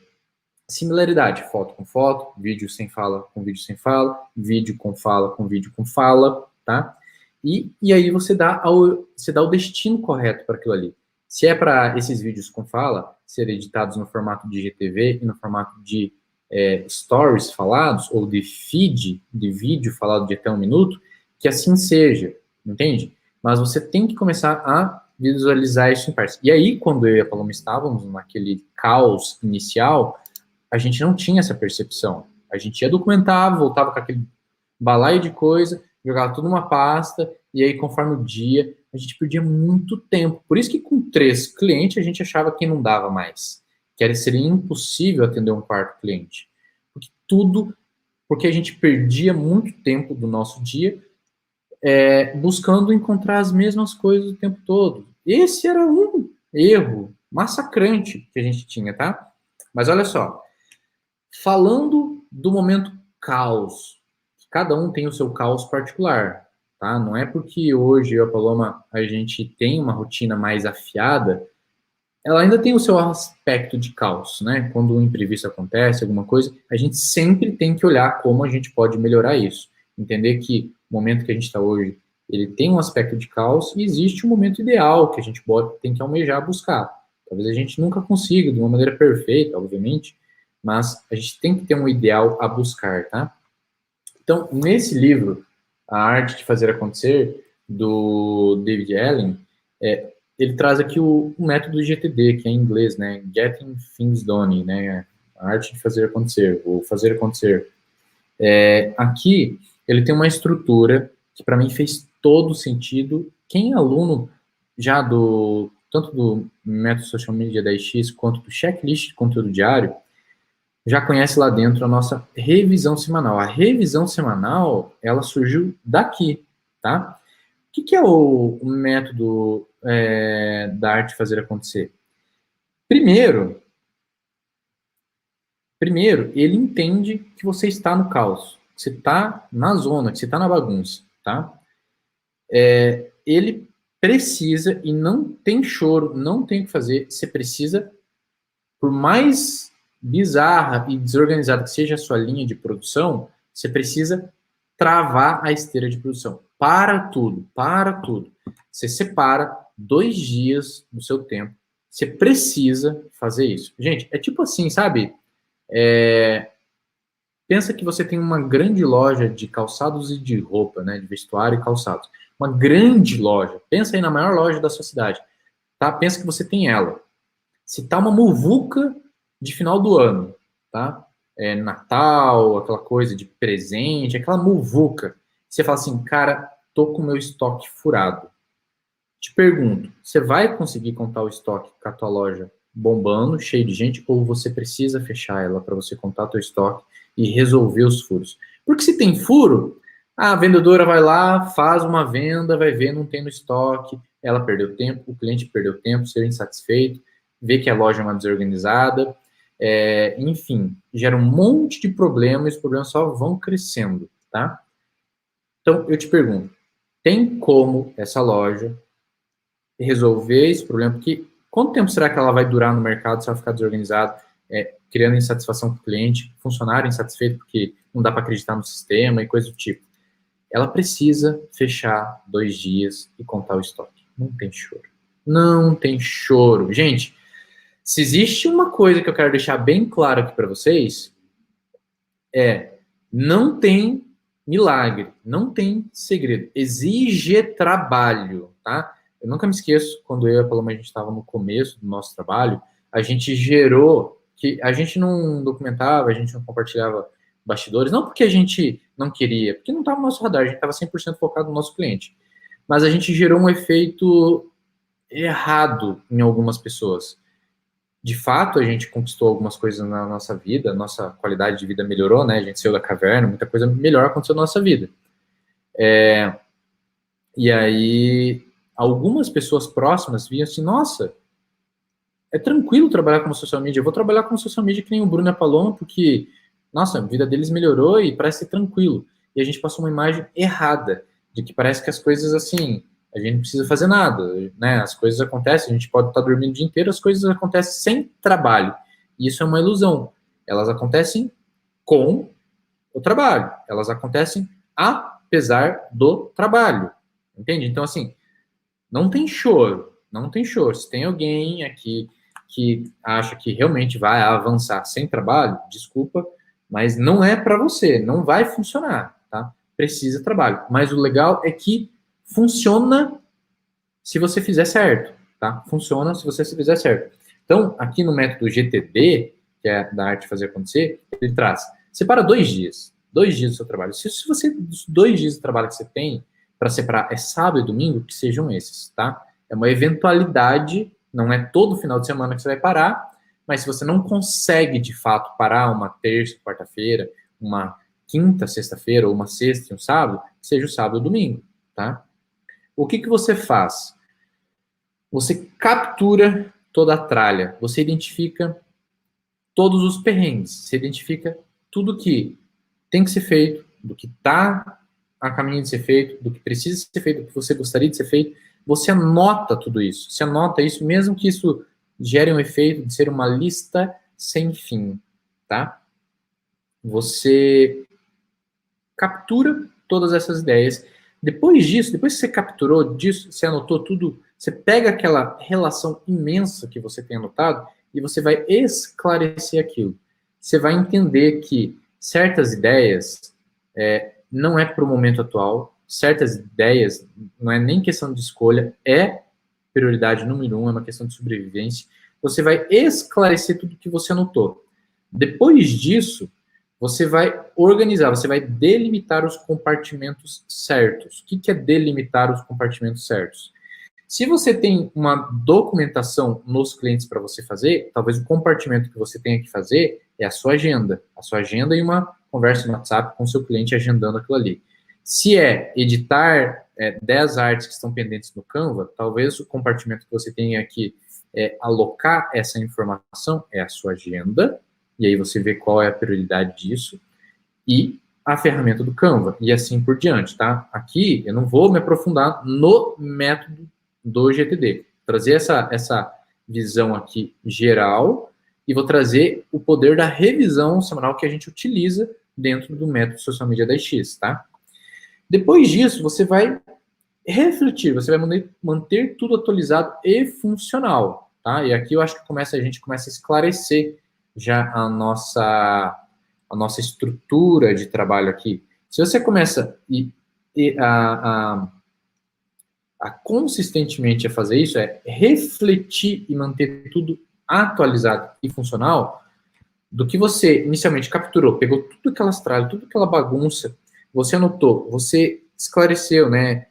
similaridade. Foto com foto, vídeo sem fala com vídeo sem fala, vídeo com fala com vídeo com fala, tá? E aí você dá o destino correto para aquilo ali. Se é para esses vídeos com fala serem editados no formato de IGTV e no formato de stories falados, ou de feed de vídeo falado de até 1 minuto, que assim seja, entende? Mas você tem que começar a visualizar isso em partes. E aí, quando eu e a Paloma estávamos naquele caos inicial, a gente não tinha essa percepção. A gente ia documentar, voltava com aquele balaio de coisa, jogava tudo numa pasta, e aí conforme o dia, a gente perdia muito tempo. Por isso que com 3 clientes a gente achava que não dava mais, seria impossível atender um quarto cliente. Porque a gente perdia muito tempo do nosso dia buscando encontrar as mesmas coisas o tempo todo. Esse era um erro massacrante que a gente tinha, tá? Mas olha só, falando do momento caos, cada um tem o seu caos particular, tá? Não é porque hoje eu e a Paloma a gente tem uma rotina mais afiada, ela ainda tem o seu aspecto de caos, né? Quando um imprevisto acontece, alguma coisa, a gente sempre tem que olhar como a gente pode melhorar isso. Entender que o momento que a gente está hoje, ele tem um aspecto de caos e existe um momento ideal que a gente tem que almejar buscar. Talvez a gente nunca consiga de uma maneira perfeita, obviamente, mas a gente tem que ter um ideal a buscar, tá? Então, nesse livro, A Arte de Fazer Acontecer, do David Allen, ele traz aqui o método GTD, que é em inglês, né? Getting Things Done, né? A arte de fazer acontecer, ou fazer acontecer. Aqui, ele tem uma estrutura que para mim fez todo sentido. Quem é aluno já tanto do método Social Media 10x quanto do checklist de conteúdo diário, já conhece lá dentro a nossa revisão semanal. A revisão semanal, ela surgiu daqui, tá? O que é o método da arte de fazer acontecer? Primeiro, ele entende que você está no caos, que você está na zona, que você está na bagunça, tá? Ele precisa, e não tem choro, não tem o que fazer, você precisa, por mais bizarra e desorganizada que seja a sua linha de produção, você precisa travar a esteira de produção. Para tudo, para tudo. Você separa 2 dias do seu tempo. Você precisa fazer isso. Gente, é tipo assim, sabe? Pensa que você tem uma grande loja de calçados e de roupa, né? De vestuário e calçados. Uma grande loja. Pensa aí na maior loja da sua cidade. Tá? Pensa que você tem ela. Se tá uma muvuca de final do ano, tá? Natal, aquela coisa de presente, aquela muvuca. Você fala assim, cara, tô com o meu estoque furado. Te pergunto, você vai conseguir contar o estoque com a tua loja bombando, cheio de gente, ou você precisa fechar ela para você contar teu estoque e resolver os furos? Porque se tem furo, a vendedora vai lá, faz uma venda, vai ver, não tem no estoque, ela perdeu tempo, o cliente perdeu tempo, ser insatisfeito, vê que a loja é uma desorganizada, enfim, gera um monte de problemas e os problemas só vão crescendo, tá? Então, eu te pergunto, tem como essa loja resolver esse problema? Porque quanto tempo será que ela vai durar no mercado se ela ficar desorganizada, criando insatisfação com o cliente, funcionário insatisfeito porque não dá para acreditar no sistema e coisa do tipo? Ela precisa fechar 2 dias e contar o estoque. Não tem choro. Não tem choro. Gente, se existe uma coisa que eu quero deixar bem claro aqui para vocês, não tem milagre, não tem segredo. Exige trabalho, tá? Eu nunca me esqueço, quando eu e a Paloma a gente estava no começo do nosso trabalho, a gente gerou, que a gente não documentava, a gente não compartilhava bastidores, não porque a gente não queria, porque não estava no nosso radar, a gente estava 100% focado no nosso cliente. Mas a gente gerou um efeito errado em algumas pessoas. De fato, a gente conquistou algumas coisas na nossa vida, nossa qualidade de vida melhorou, né? A gente saiu da caverna, muita coisa melhor aconteceu na nossa vida. E aí, algumas pessoas próximas viam assim, nossa, é tranquilo trabalhar como social media, eu vou trabalhar como social media que nem o Bruno e a Paloma, porque, nossa, a vida deles melhorou e parece ser tranquilo. E a gente passou uma imagem errada, de que parece que as coisas, assim, a gente não precisa fazer nada, né? As coisas acontecem, a gente pode estar dormindo o dia inteiro, as coisas acontecem sem trabalho. E isso é uma ilusão. Elas acontecem com o trabalho. Elas acontecem apesar do trabalho. Entende? Então, assim, não tem choro. Não tem choro. Se tem alguém aqui que acha que realmente vai avançar sem trabalho, desculpa, mas não é para você. Não vai funcionar, tá? Precisa trabalho. Mas o legal é que funciona se você fizer certo, tá? Funciona se você fizer certo. Então, aqui no método GTD, que é da arte de fazer acontecer, ele traz, separa 2 dias, 2 dias do seu trabalho. Se você, dos 2 dias de trabalho que você tem para separar é sábado e domingo, que sejam esses, tá? É uma eventualidade, não é todo final de semana que você vai parar, mas se você não consegue, de fato, parar uma terça, quarta-feira, uma quinta, sexta-feira, ou uma sexta e um sábado, que seja o sábado ou domingo, tá? O que você faz? Você captura toda a tralha, você identifica todos os perrengues, você identifica tudo que tem que ser feito, do que está a caminho de ser feito, do que precisa ser feito, do que você gostaria de ser feito, você anota tudo isso. Você anota isso, mesmo que isso gere um efeito de ser uma lista sem fim, tá? Você captura todas essas ideias. Depois disso, depois que você capturou disso, você anotou tudo, você pega aquela relação imensa que você tem anotado e você vai esclarecer aquilo. Você vai entender que certas ideias não é para o momento atual, certas ideias não é nem questão de escolha, é prioridade número 1, é uma questão de sobrevivência. Você vai esclarecer tudo que você anotou. Depois disso, você vai organizar, você vai delimitar os compartimentos certos. O que é delimitar os compartimentos certos? Se você tem uma documentação nos clientes para você fazer, talvez o compartimento que você tenha que fazer é a sua agenda. A sua agenda e uma conversa no WhatsApp com o seu cliente agendando aquilo ali. Se é editar 10 artes que estão pendentes no Canva, talvez o compartimento que você tenha que alocar essa informação é a sua agenda, e aí você vê qual é a prioridade disso, e a ferramenta do Canva, e assim por diante, tá? Aqui eu não vou me aprofundar no método do GTD, trazer essa visão aqui geral, e vou trazer o poder da revisão semanal que a gente utiliza dentro do método Social Media 10x, tá? Depois disso, você vai refletir, você vai manter tudo atualizado e funcional, tá? E aqui eu acho que a gente começa a esclarecer já a nossa estrutura de trabalho aqui. Se você começa a consistentemente a fazer isso, refletir e manter tudo atualizado e funcional, do que você inicialmente capturou, pegou tudo aquelas tralhas, tudo aquela bagunça, você anotou, você esclareceu, né?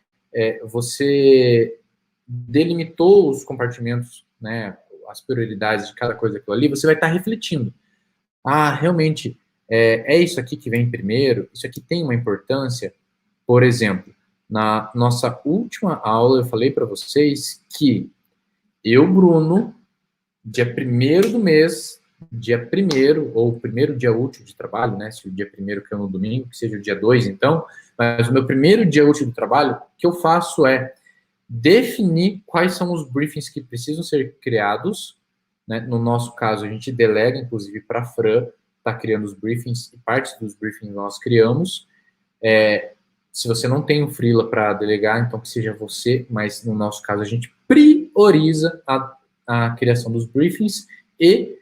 Você delimitou os compartimentos, né? As prioridades de cada coisa daquilo ali, você vai estar refletindo. Realmente, é isso aqui que vem primeiro, isso aqui tem uma importância. Por exemplo, na nossa última aula, eu falei para vocês que eu, Bruno, dia 1º do mês, dia 1º, ou o primeiro dia útil de trabalho, né? Se o dia 1º que é no domingo, que seja o dia 2, então, mas o meu primeiro dia útil de trabalho, o que eu faço é definir quais são os briefings que precisam ser criados, né? No nosso caso, a gente delega, inclusive, para a Fran, está criando os briefings, e parte dos briefings nós criamos. Se você não tem um freela para delegar, então que seja você, mas no nosso caso a gente prioriza a criação dos briefings e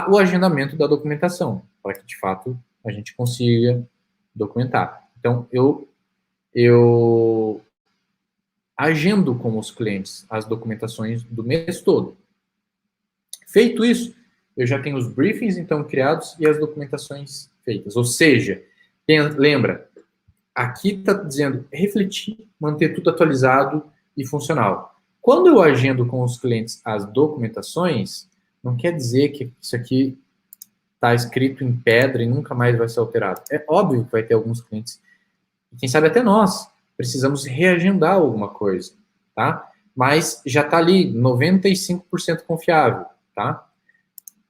o agendamento da documentação, para que de fato a gente consiga documentar. Então, eu agendo com os clientes as documentações do mês todo. Feito isso, eu já tenho os briefings, então, criados e as documentações feitas. Ou seja, lembra, aqui está dizendo refletir, manter tudo atualizado e funcional. Quando eu agendo com os clientes as documentações, não quer dizer que isso aqui está escrito em pedra e nunca mais vai ser alterado. É óbvio que vai ter alguns clientes, e quem sabe até nós, precisamos reagendar alguma coisa, tá? Mas já está ali, 95% confiável, tá?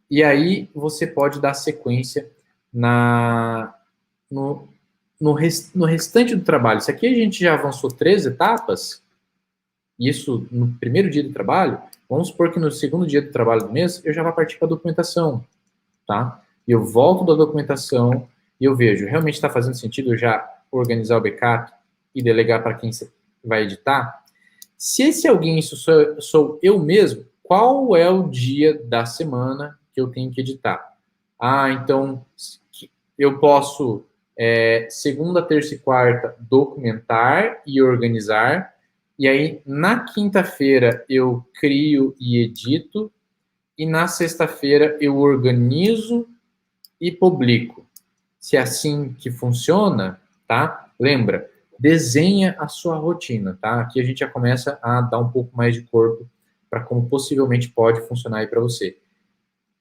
E aí você pode dar sequência no restante do trabalho. Isso aqui a gente já avançou 3 etapas, isso no primeiro dia do trabalho. Vamos supor que no segundo dia do trabalho do mês eu já vou partir para a documentação, tá? E eu volto da documentação e eu vejo, realmente está fazendo sentido eu já organizar o backup e delegar para quem vai editar? Se esse alguém isso sou eu mesmo, qual é o dia da semana que eu tenho que editar? Então eu posso segunda, terça e quarta documentar e organizar, e aí na quinta-feira eu crio e edito, e na sexta-feira eu organizo e publico. Se é assim que funciona, tá? Lembra, desenha a sua rotina, tá? Aqui a gente já começa a dar um pouco mais de corpo para como possivelmente pode funcionar aí para você.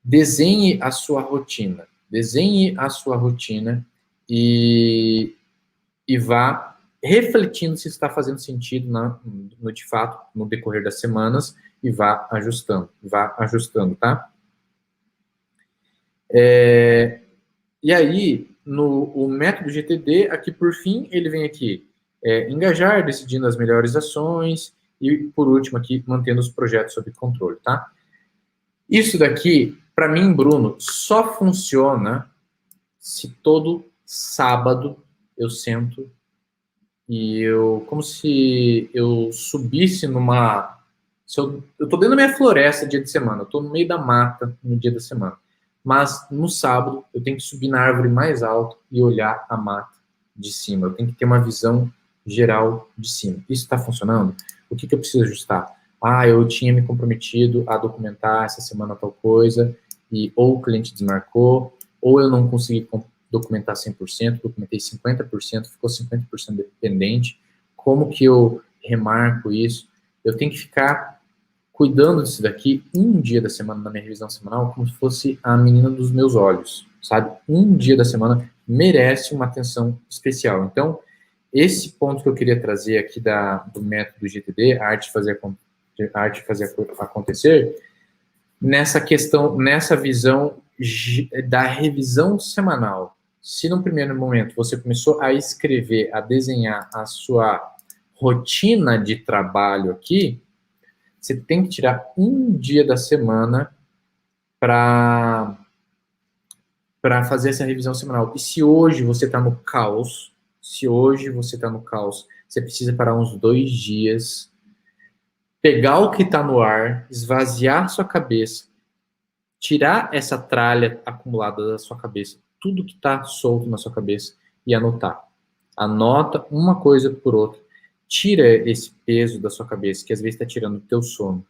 Desenhe a sua rotina. Desenhe a sua rotina e vá refletindo se está fazendo sentido no de fato, no decorrer das semanas, e vá ajustando, tá? E aí, o método GTD, aqui por fim, ele vem aqui, engajar, decidindo as melhores ações, e por último aqui, mantendo os projetos sob controle, tá? Isso daqui, para mim, Bruno, só funciona se todo sábado eu sento e como se eu subisse numa, se eu tô dentro da minha floresta dia de semana, eu tô no meio da mata no dia da semana, mas no sábado eu tenho que subir na árvore mais alta e olhar a mata de cima, eu tenho que ter uma visão geral de cima. Isso está funcionando? O que eu preciso ajustar? Ah, eu tinha me comprometido a documentar essa semana tal coisa, e ou o cliente desmarcou, ou eu não consegui documentar 100%, documentei 50%, ficou 50% dependente. Como que eu remarco isso? Eu tenho que ficar cuidando disso daqui um dia da semana na minha revisão semanal, como se fosse a menina dos meus olhos, sabe? Um dia da semana merece uma atenção especial. Então, esse ponto que eu queria trazer aqui do método GTD, a arte de fazer acontecer, nessa questão, nessa visão da revisão semanal. Se no primeiro momento você começou a escrever, a desenhar a sua rotina de trabalho aqui, você tem que tirar um dia da semana para fazer essa revisão semanal. E se hoje você está no caos, você precisa parar uns 2 dias, pegar o que está no ar, esvaziar sua cabeça, tirar essa tralha acumulada da sua cabeça, tudo que está solto na sua cabeça e anotar. Anota uma coisa por outra. Tira esse peso da sua cabeça, que às vezes está tirando o teu sono.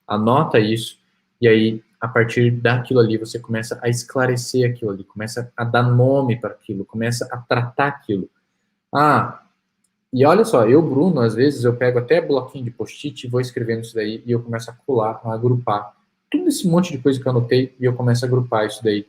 Anota isso, e aí, a partir daquilo ali, você começa a esclarecer aquilo ali, começa a dar nome para aquilo, começa a tratar aquilo. Ah, e olha só, eu, Bruno, às vezes eu pego até bloquinho de post-it e vou escrevendo isso daí, e eu começo a colar, a agrupar tudo esse monte de coisa que eu anotei, e eu começo a agrupar isso daí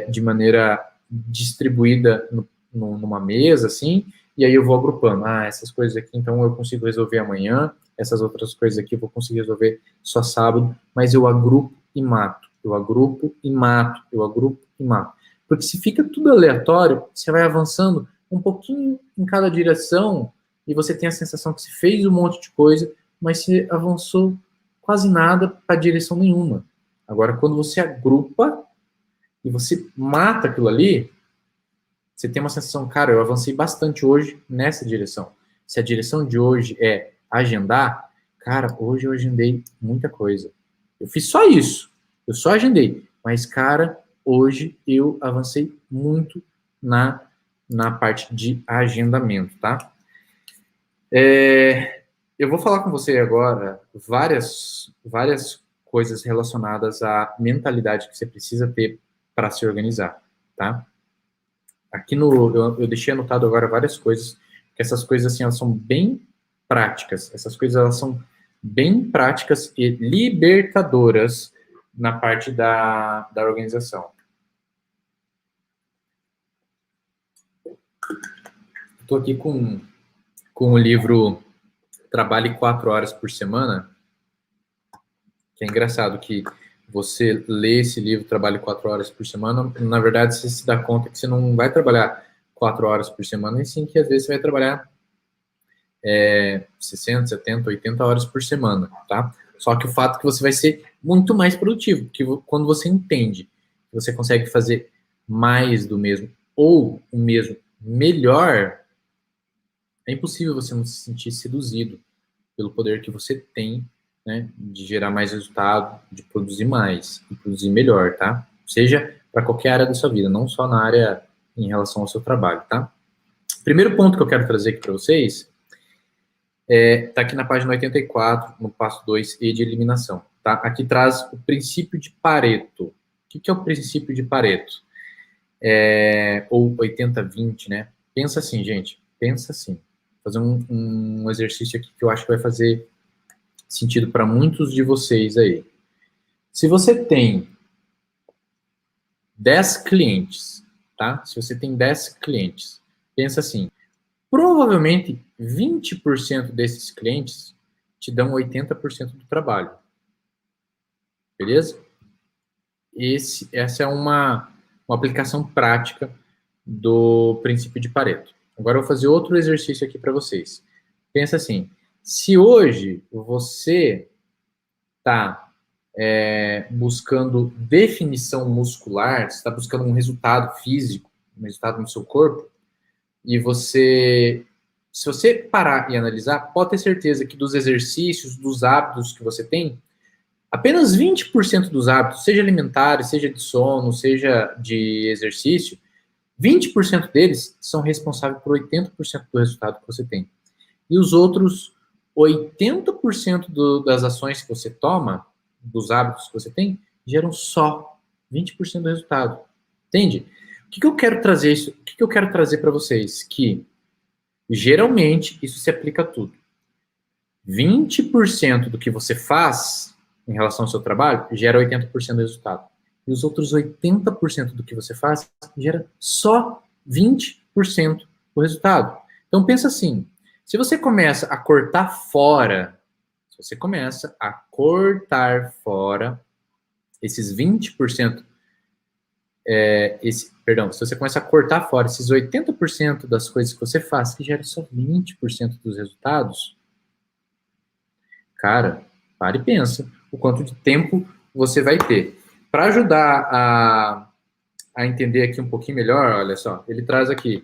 de maneira distribuída numa mesa, assim, e aí eu vou agrupando. Ah, essas coisas aqui, então eu consigo resolver amanhã, essas outras coisas aqui eu vou conseguir resolver só sábado, mas eu agrupo e mato, eu agrupo e mato, eu agrupo e mato. Porque se fica tudo aleatório, você vai avançando um pouquinho em cada direção, e você tem a sensação que você fez um monte de coisa, mas você avançou quase nada para direção nenhuma. Agora, quando você agrupa e você mata aquilo ali, você tem uma sensação, cara, eu avancei bastante hoje nessa direção. Se a direção de hoje é agendar, cara, hoje eu agendei muita coisa. Eu fiz só isso, eu só agendei. Mas, cara, hoje eu avancei muito na parte de agendamento, tá? Eu vou falar com você agora várias coisas relacionadas à mentalidade que você precisa ter para se organizar, tá? Aqui eu deixei anotado agora várias coisas, que essas coisas assim, elas são bem práticas. Essas coisas elas são bem práticas e libertadoras na parte da organização. Estou aqui com o livro Trabalhe 4 horas por semana, que é engraçado que você lê esse livro, Trabalhe 4 horas por semana, na verdade você se dá conta que você não vai trabalhar 4 horas por semana, e sim que às vezes você vai trabalhar 60, 70, 80 horas por semana, tá? Só que o fato é que você vai ser muito mais produtivo, porque quando você entende que você consegue fazer mais do mesmo, ou o mesmo melhor, é impossível você não se sentir seduzido pelo poder que você tem, né, de gerar mais resultado, de produzir mais e produzir melhor, tá? Seja para qualquer área da sua vida, não só na área em relação ao seu trabalho, tá? Primeiro ponto que eu quero trazer aqui para vocês tá aqui na página 84, no passo 2, E de eliminação, tá? Aqui traz o princípio de Pareto. O que é o princípio de Pareto? ou 80-20, né? Pensa assim, gente, pensa assim. Vou fazer um exercício aqui que eu acho que vai fazer sentido para muitos de vocês aí. Se você tem 10 clientes, tá? Se você tem 10 clientes, pensa assim, provavelmente 20% desses clientes te dão 80% do trabalho. Beleza? Essa é uma aplicação prática do princípio de Pareto. Agora eu vou fazer outro exercício aqui para vocês. Pensa assim, se hoje você está buscando definição muscular, você está buscando um resultado físico, um resultado no seu corpo, e se você parar e analisar, pode ter certeza que dos exercícios, dos hábitos que você tem, apenas 20% dos hábitos, seja alimentares, seja de sono, seja de exercício, 20% deles são responsáveis por 80% do resultado que você tem. E os outros 80% das ações que você toma, dos hábitos que você tem, geram só 20% do resultado. Entende? O que eu quero trazer isso? O que eu quero trazer para vocês? Que geralmente isso se aplica a tudo. 20% do que você faz em relação ao seu trabalho gera 80% do resultado. E os outros 80% do que você faz gera só 20% do resultado. Então pensa assim, se você começa a cortar fora, esses 20%, se você começa a cortar fora esses 80% das coisas que você faz, que gera só 20% dos resultados, cara, para e pensa o quanto de tempo você vai ter. Para ajudar a entender aqui um pouquinho melhor, olha só, ele traz aqui,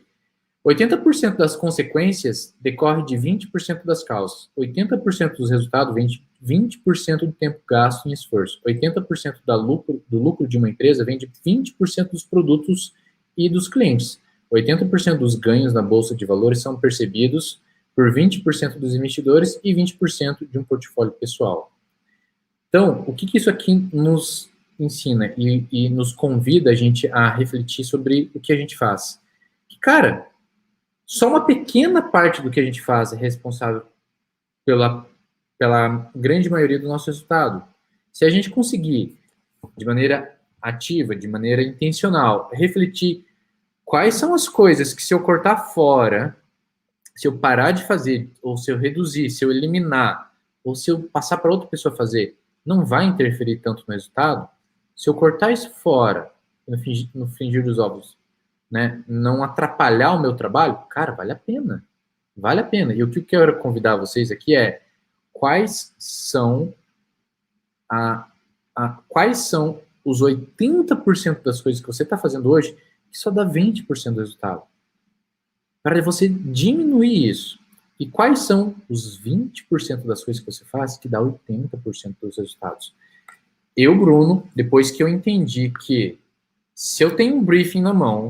80% das consequências decorre de 20% das causas. 80% dos resultados vem de 20% do tempo gasto em esforço. 80% do lucro de uma empresa vem de 20% dos produtos e dos clientes. 80% dos ganhos na bolsa de valores são percebidos por 20% dos investidores e 20% de um portfólio pessoal. Então, o que isso aqui nos ensina e nos convida a gente a refletir sobre o que a gente faz? Que, cara, só uma pequena parte do que a gente faz é responsável pela grande maioria do nosso resultado. Se a gente conseguir, de maneira ativa, de maneira intencional, refletir quais são as coisas que, se eu cortar fora, se eu parar de fazer, ou se eu reduzir, se eu eliminar, ou se eu passar para outra pessoa fazer, não vai interferir tanto no resultado. Se eu cortar isso fora, no fingir dos ovos, né, não atrapalhar o meu trabalho, cara, vale a pena. Vale a pena. E o que eu quero convidar vocês aqui é quais são os 80% das coisas que você está fazendo hoje que só dá 20% do resultado. Para você diminuir isso. E quais são os 20% das coisas que você faz que dá 80% dos resultados? Eu, Bruno, depois que eu entendi que se eu tenho um briefing na mão,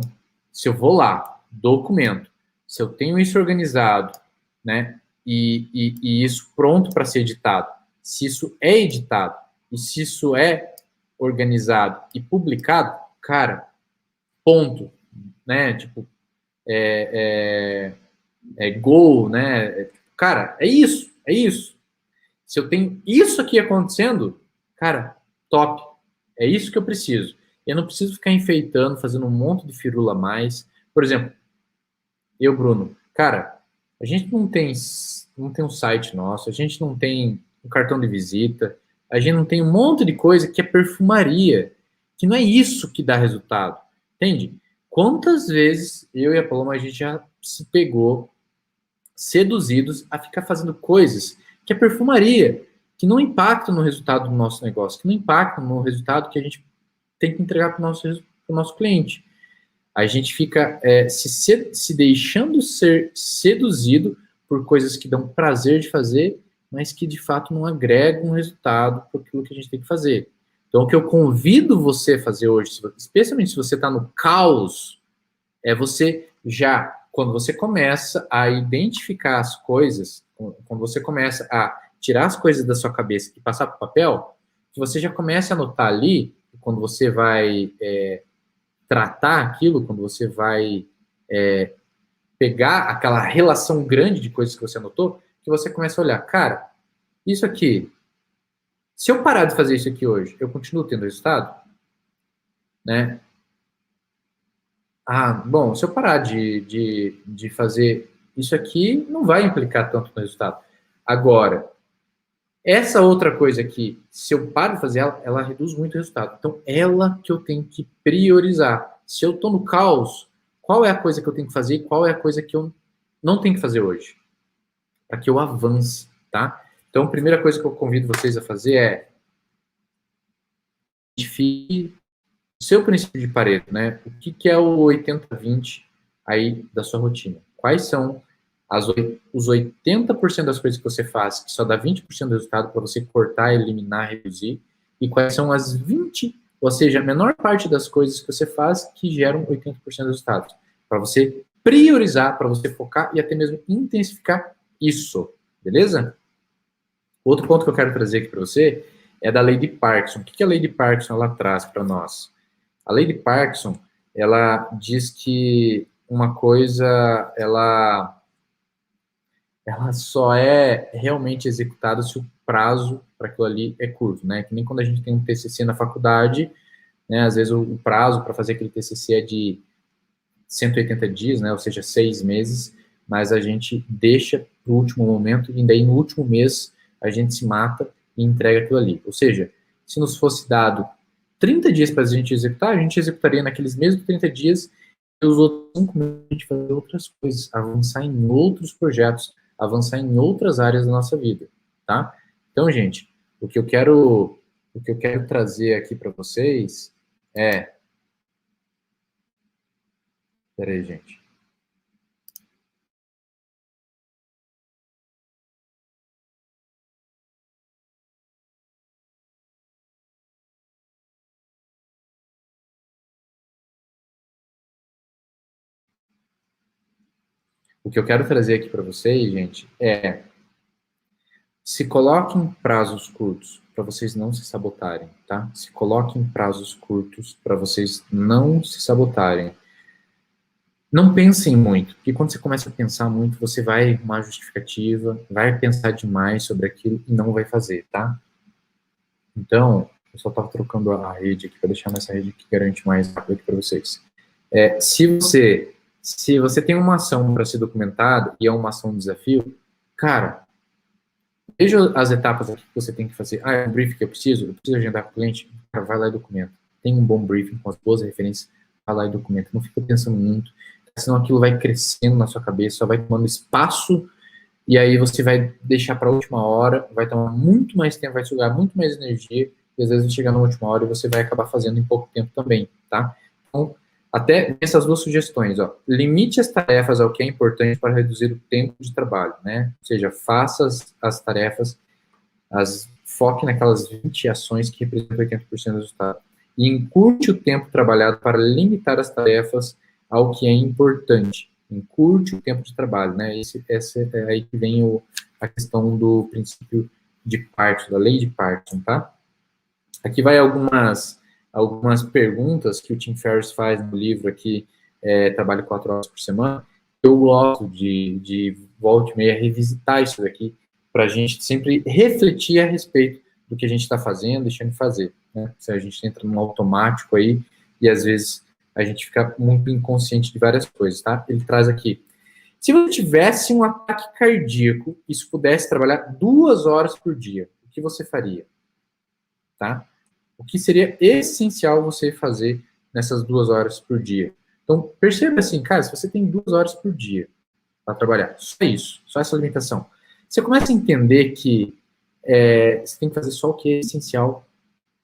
se eu vou lá, documento, se eu tenho isso organizado, né, e isso pronto para ser editado, se isso é editado e se isso é organizado e publicado, cara, ponto, né, tipo, goal, né, cara, é isso. Se eu tenho isso aqui acontecendo, cara, top, é isso que eu preciso. Eu não preciso ficar enfeitando, fazendo um monte de firula a mais. Por exemplo, eu, Bruno, cara, a gente não tem um site nosso, a gente não tem um cartão de visita, a gente não tem um monte de coisa que é perfumaria, que não é isso que dá resultado, entende? Quantas vezes eu e a Paloma, a gente já se pegou seduzidos a ficar fazendo coisas que é perfumaria, que não impactam no resultado do nosso negócio, que não impactam no resultado que a gente tem que entregar para o nosso cliente. A gente fica se deixando ser seduzido por coisas que dão prazer de fazer, mas que de fato não agregam um resultado para aquilo que a gente tem que fazer. Então, o que eu convido você a fazer hoje, especialmente se você está no caos, é você já, quando você começa a identificar as coisas, quando você começa a tirar as coisas da sua cabeça e passar para o papel, que você já comece a anotar ali, quando você vai tratar aquilo, quando você vai pegar aquela relação grande de coisas que você anotou, que você começa a olhar, cara, isso aqui, se eu parar de fazer isso aqui hoje, eu continuo tendo resultado? Né? Ah, bom, se eu parar de fazer isso aqui, não vai implicar tanto no resultado. Agora, essa outra coisa aqui, se eu paro de fazer ela, ela reduz muito o resultado. Então, ela que eu tenho que priorizar. Se eu estou no caos, qual é a coisa que eu tenho que fazer e qual é a coisa que eu não tenho que fazer hoje? Para que eu avance, tá? Então, a primeira coisa que eu convido vocês a fazer é identifique o seu princípio de Pareto, né? O que é o 80-20 aí da sua rotina? Quais são os 80% das coisas que você faz que só dá 20% do resultado para você cortar, eliminar, reduzir? E quais são as 20, ou seja, a menor parte das coisas que você faz que geram 80% do resultado? Para você priorizar, para você focar e até mesmo intensificar isso, beleza? Outro ponto que eu quero trazer aqui para você é da lei de Parkinson. O que a lei de Parkinson ela traz para nós? A lei de Parkinson, ela diz que uma coisa, ela só é realmente executada se o prazo para aquilo ali é curto, né? Que nem quando a gente tem um TCC na faculdade, né? Às vezes o prazo para fazer aquele TCC é de 180 dias, né? Ou seja, 6 meses, mas a gente deixa para o último momento e daí no último mês a gente se mata e entrega aquilo ali. Ou seja, se nos fosse dado 30 dias para a gente executar, a gente executaria naqueles mesmos 30 dias e os outros 5 meses a gente fazer outras coisas, avançar em outros projetos, avançar em outras áreas da nossa vida, tá? Então, gente, o que eu quero trazer aqui para vocês é... Peraí, gente. O que eu quero trazer aqui para vocês, gente, é se coloquem prazos curtos para vocês não se sabotarem, tá? Se coloquem prazos curtos para vocês não se sabotarem. Não pensem muito, porque quando você começa a pensar muito, você vai arrumar justificativa, vai pensar demais sobre aquilo e não vai fazer, tá? Então, eu só estava trocando a rede aqui para deixar nessa rede que garante mais rápido aqui para vocês. Se você tem uma ação para ser documentada e é uma ação de desafio, cara, veja as etapas aqui que você tem que fazer. Ah, é um briefing que eu preciso agendar com o cliente, cara, vai lá e documenta. Tem um bom briefing com as boas referências, vai lá e documenta. Não fica pensando muito, senão aquilo vai crescendo na sua cabeça, só vai tomando espaço, e aí você vai deixar para a última hora, vai tomar muito mais tempo, vai sugar muito mais energia, e às vezes vai chegar na última hora e você vai acabar fazendo em pouco tempo também, tá? Então, até essas duas sugestões, ó. Limite as tarefas ao que é importante para reduzir o tempo de trabalho, né? Ou seja, faça as tarefas, foque naquelas 20 ações que representam 80% do resultado. E encurte o tempo trabalhado para limitar as tarefas ao que é importante. Encurte o tempo de trabalho, né? Esse é aí que vem a questão do princípio de Parkinson, da lei de Parkinson, tá? Aqui vai algumas perguntas que o Tim Ferriss faz no livro aqui, Trabalho 4 horas por semana. Eu gosto de volta e meia revisitar isso daqui para a gente sempre refletir a respeito do que a gente está fazendo, deixando de fazer, né? Se a gente entra num automático aí e às vezes a gente fica muito inconsciente de várias coisas, tá? Ele traz aqui: se você tivesse um ataque cardíaco e isso pudesse trabalhar 2 horas por dia, o que você faria? Tá? O que seria essencial você fazer nessas 2 horas por dia? Então, perceba assim, cara, se você tem 2 horas por dia para trabalhar, só isso, só essa limitação, você começa a entender que você tem que fazer só o que é essencial,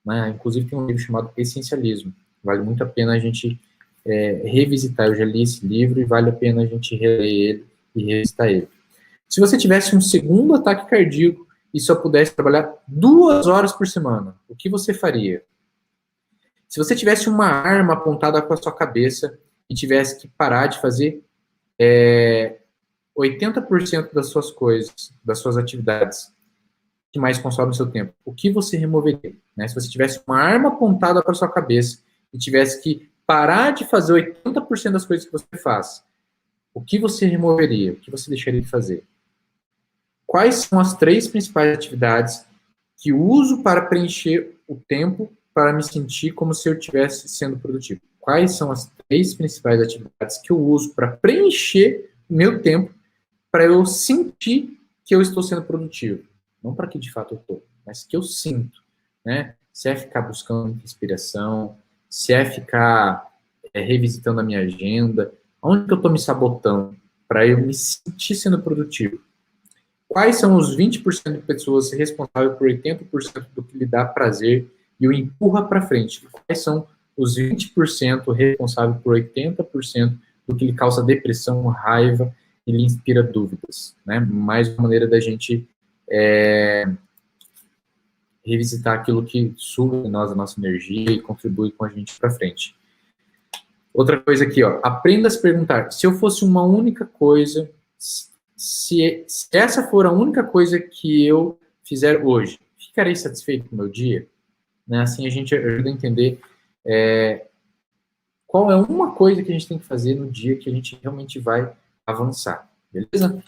né? Inclusive tem um livro chamado Essencialismo, vale muito a pena a gente revisitar. Eu já li esse livro e vale a pena a gente reler ele e revisitar ele. Se você tivesse um segundo ataque cardíaco e só pudesse trabalhar 2 horas por semana, o que você faria? Se você tivesse uma arma apontada para a sua cabeça e tivesse que parar de fazer 80% das suas coisas, das suas atividades que mais consomem o seu tempo, o que você removeria? Né? Se você tivesse uma arma apontada para a sua cabeça e tivesse que parar de fazer 80% das coisas que você faz, o que você removeria? O que você deixaria de fazer? Quais são as 3 principais atividades que uso para preencher o tempo para me sentir como se eu estivesse sendo produtivo? Quais são as 3 principais atividades que eu uso para preencher o meu tempo para eu sentir que eu estou sendo produtivo? Não para que de fato eu estou, mas que eu sinto, né? Se é ficar buscando inspiração, se é ficar revisitando a minha agenda, onde que eu estou me sabotando para eu me sentir sendo produtivo? Quais são os 20% de pessoas responsáveis por 80% do que lhe dá prazer e o empurra para frente? Quais são os 20% responsáveis por 80% do que lhe causa depressão, raiva e lhe inspira dúvidas? Né? Mais uma maneira da gente revisitar aquilo que suga em nós a nossa energia e contribui com a gente para frente. Outra coisa aqui, ó, aprenda a se perguntar, se eu fosse uma única coisa, se essa for a única coisa que eu fizer hoje, ficarei satisfeito com o meu dia? Né? Assim a gente ajuda a entender qual é uma coisa que a gente tem que fazer no dia que a gente realmente vai avançar, beleza?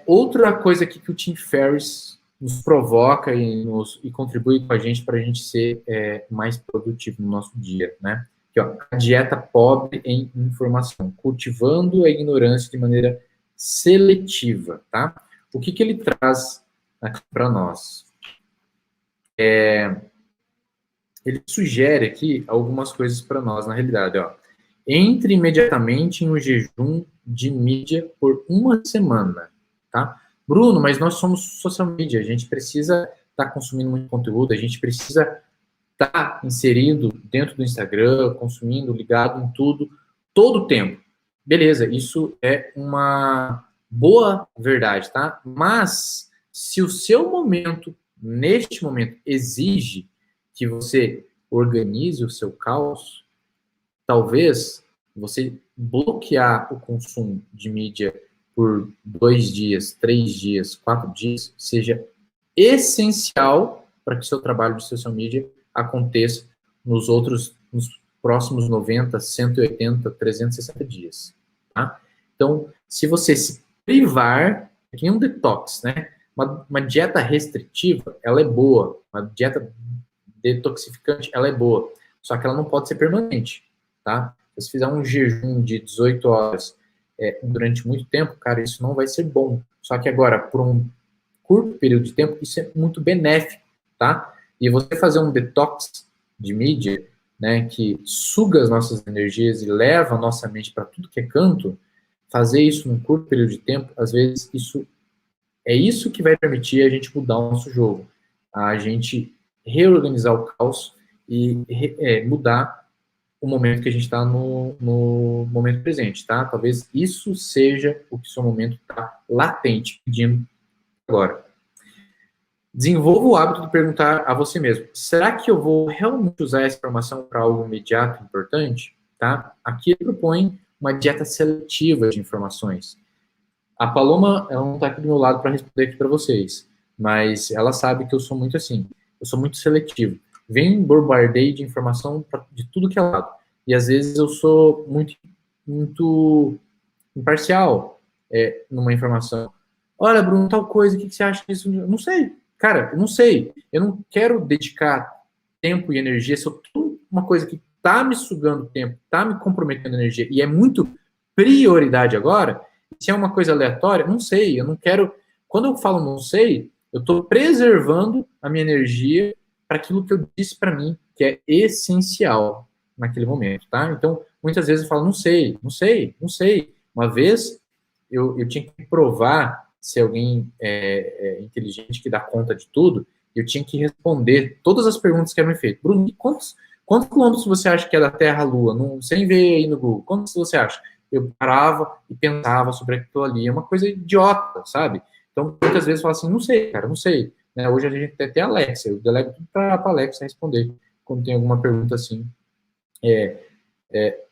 Outra coisa aqui que o Tim Ferriss nos provoca e contribui com a gente para a gente ser mais produtivo no nosso dia, né? Aqui, ó, a dieta pobre em informação, cultivando a ignorância de maneira seletiva, tá? O que ele traz aqui para nós? Ele sugere aqui algumas coisas para nós, na realidade, ó. Entre imediatamente em um jejum de mídia por uma semana, tá? Bruno, mas nós somos social media, a gente precisa estar consumindo muito conteúdo, a gente precisa estar inserido dentro do Instagram, consumindo, ligado em tudo, todo o tempo. Beleza, isso é uma boa verdade, tá? Mas, se o seu momento, neste momento, exige que você organize o seu caos, talvez você bloquear o consumo de mídia por 2 dias, 3 dias, 4 dias, seja essencial para que o seu trabalho de social media aconteça nos próximos 90, 180, 360 dias. Tá? Então, se você se privar, é que nem um detox, né? Uma dieta restritiva, ela é boa. Uma dieta detoxificante, ela é boa. Só que ela não pode ser permanente, tá? Se você fizer um jejum de 18 horas durante muito tempo, cara, isso não vai ser bom. Só que agora, por um curto período de tempo, isso é muito benéfico, tá? E você fazer um detox de mídia, né, que suga as nossas energias e leva a nossa mente para tudo que é canto, fazer isso num curto período de tempo, às vezes isso que vai permitir a gente mudar o nosso jogo, a gente reorganizar o caos e mudar o momento que a gente está no momento presente, tá? Talvez isso seja o que seu momento está latente, pedindo agora. Desenvolva o hábito de perguntar a você mesmo, será que eu vou realmente usar essa informação para algo imediato, importante? Tá? Aqui ele propõe uma dieta seletiva de informações. A Paloma, ela não está aqui do meu lado para responder aqui para vocês, mas ela sabe que eu sou muito assim, eu sou muito seletivo. Vem um bombardeio de informação de tudo que é lado. E às vezes eu sou muito imparcial numa informação. Olha, Bruno, tal coisa, o que você acha disso? Eu não sei. Cara, eu não sei. Eu não quero dedicar tempo e energia se eu tô uma coisa que tá me sugando tempo, tá me comprometendo energia e é muito prioridade agora, se é uma coisa aleatória, não sei. Eu não quero. Quando eu falo não sei, eu estou preservando a minha energia para aquilo que eu disse para mim, que é essencial naquele momento, tá? Então, muitas vezes eu falo, não sei, não sei, não sei. Uma vez, eu tinha que provar se alguém é inteligente que dá conta de tudo, eu tinha que responder todas as perguntas que eram me feitas. Bruno, quantos quilômetros você acha que é da Terra à Lua? Não, sem ver aí no Google. Quantos você acha? Eu parava e pensava sobre aquilo ali. É uma coisa idiota, sabe? Então, muitas vezes eu falo assim, não sei, cara, não sei. Né? Hoje a gente tem a Alexa, eu delego tudo para a Alexa responder quando tem alguma pergunta assim.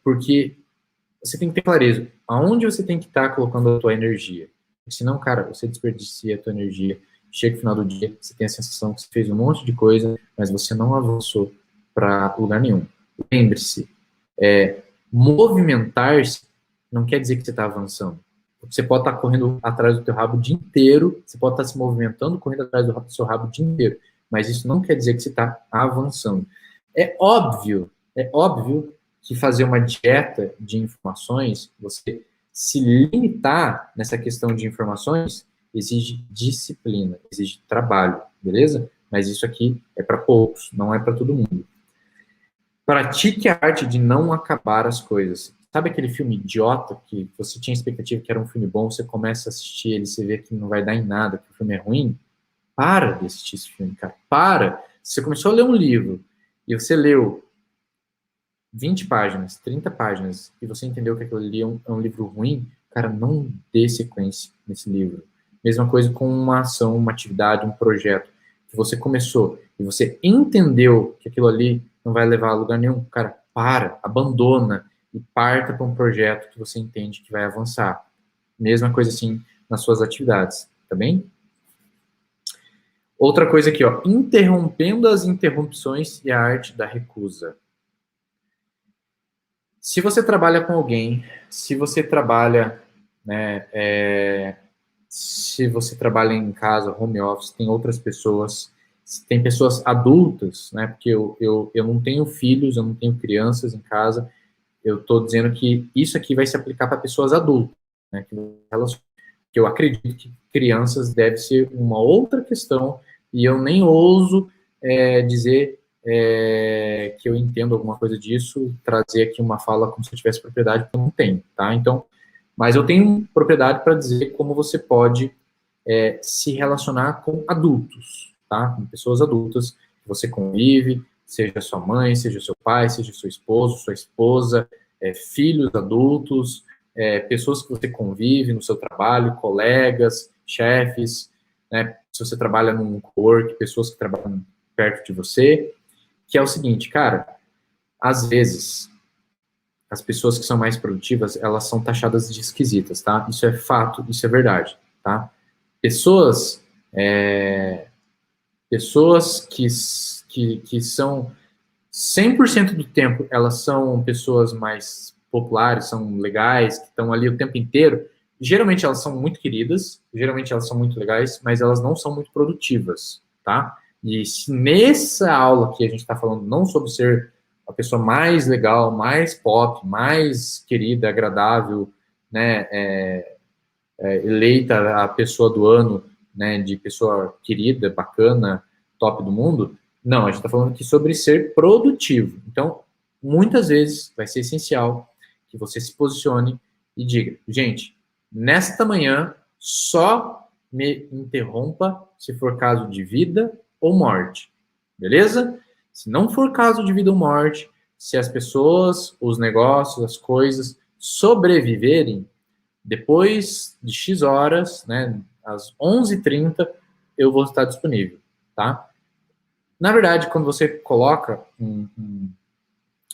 Porque você tem que ter clareza aonde você tem que estar colocando a tua energia. Senão, cara, você desperdicia a tua energia. Chega no final do dia, você tem a sensação que você fez um monte de coisa, mas você não avançou para lugar nenhum. lembre-se, movimentar-se não quer dizer que você está avançando. Você pode estar correndo atrás do teu rabo o dia inteiro, você pode estar se movimentando, correndo atrás do seu rabo o dia inteiro, mas isso não quer dizer que você está avançando. É óbvio que fazer uma dieta de informações, você se limitar nessa questão de informações, exige disciplina, exige trabalho, beleza? Mas isso aqui é para poucos, não é para todo mundo. Pratique a arte de não acabar as coisas. Sabe aquele filme idiota que você tinha expectativa que era um filme bom, você começa a assistir ele, você vê que não vai dar em nada, que o filme é ruim? Para de assistir esse filme, cara. Para. Se você começou a ler um livro e você leu 20 páginas, 30 páginas, e você entendeu que aquilo ali é um livro ruim, cara, não dê sequência nesse livro. Mesma coisa com uma ação, uma atividade, um projeto que você começou e você entendeu que aquilo ali não vai levar a lugar nenhum, cara, para, abandona e parta para um projeto que você entende que vai avançar. Mesma coisa assim nas suas atividades, tá bem? Outra coisa aqui, ó, interrompendo as interrupções e a arte da recusa. Se você trabalha com alguém, se você trabalha, né, se você trabalha em casa, home office, tem outras pessoas, tem pessoas adultas, né, porque eu não tenho filhos, eu não tenho crianças em casa, eu estou dizendo que isso aqui vai se aplicar para pessoas adultas, né, que eu acredito que crianças deve ser uma outra questão, e eu nem ouso dizer que eu entendo alguma coisa disso, trazer aqui uma fala como se eu tivesse propriedade, porque eu não tenho, tá? Então, mas eu tenho propriedade para dizer como você pode se relacionar com adultos, tá? Com pessoas adultas que você convive, seja sua mãe, seja seu pai, seja seu esposo, sua esposa, filhos adultos, pessoas que você convive no seu trabalho, colegas, chefes, né? Se você trabalha num work, pessoas que trabalham perto de você, que é o seguinte, cara, às vezes as pessoas que são mais produtivas, elas são taxadas de esquisitas, tá? Isso é fato, isso é verdade, tá? Pessoas que são 100% do tempo, elas são pessoas mais populares, são legais, que estão ali o tempo inteiro, geralmente elas são muito queridas, geralmente elas são muito legais, mas elas não são muito produtivas, tá? E se nessa aula que a gente está falando não sobre ser a pessoa mais legal, mais pop, mais querida, agradável, né, eleita a pessoa do ano, né, de pessoa querida, bacana, top do mundo, não, a gente está falando aqui sobre ser produtivo. Então, muitas vezes vai ser essencial que você se posicione e diga, gente, nesta manhã, só me interrompa se for caso de vida ou morte, beleza? Se não for caso de vida ou morte, se as pessoas, os negócios, as coisas sobreviverem, depois de X horas, né, às 11h30, eu vou estar disponível, tá? Na verdade, quando você coloca,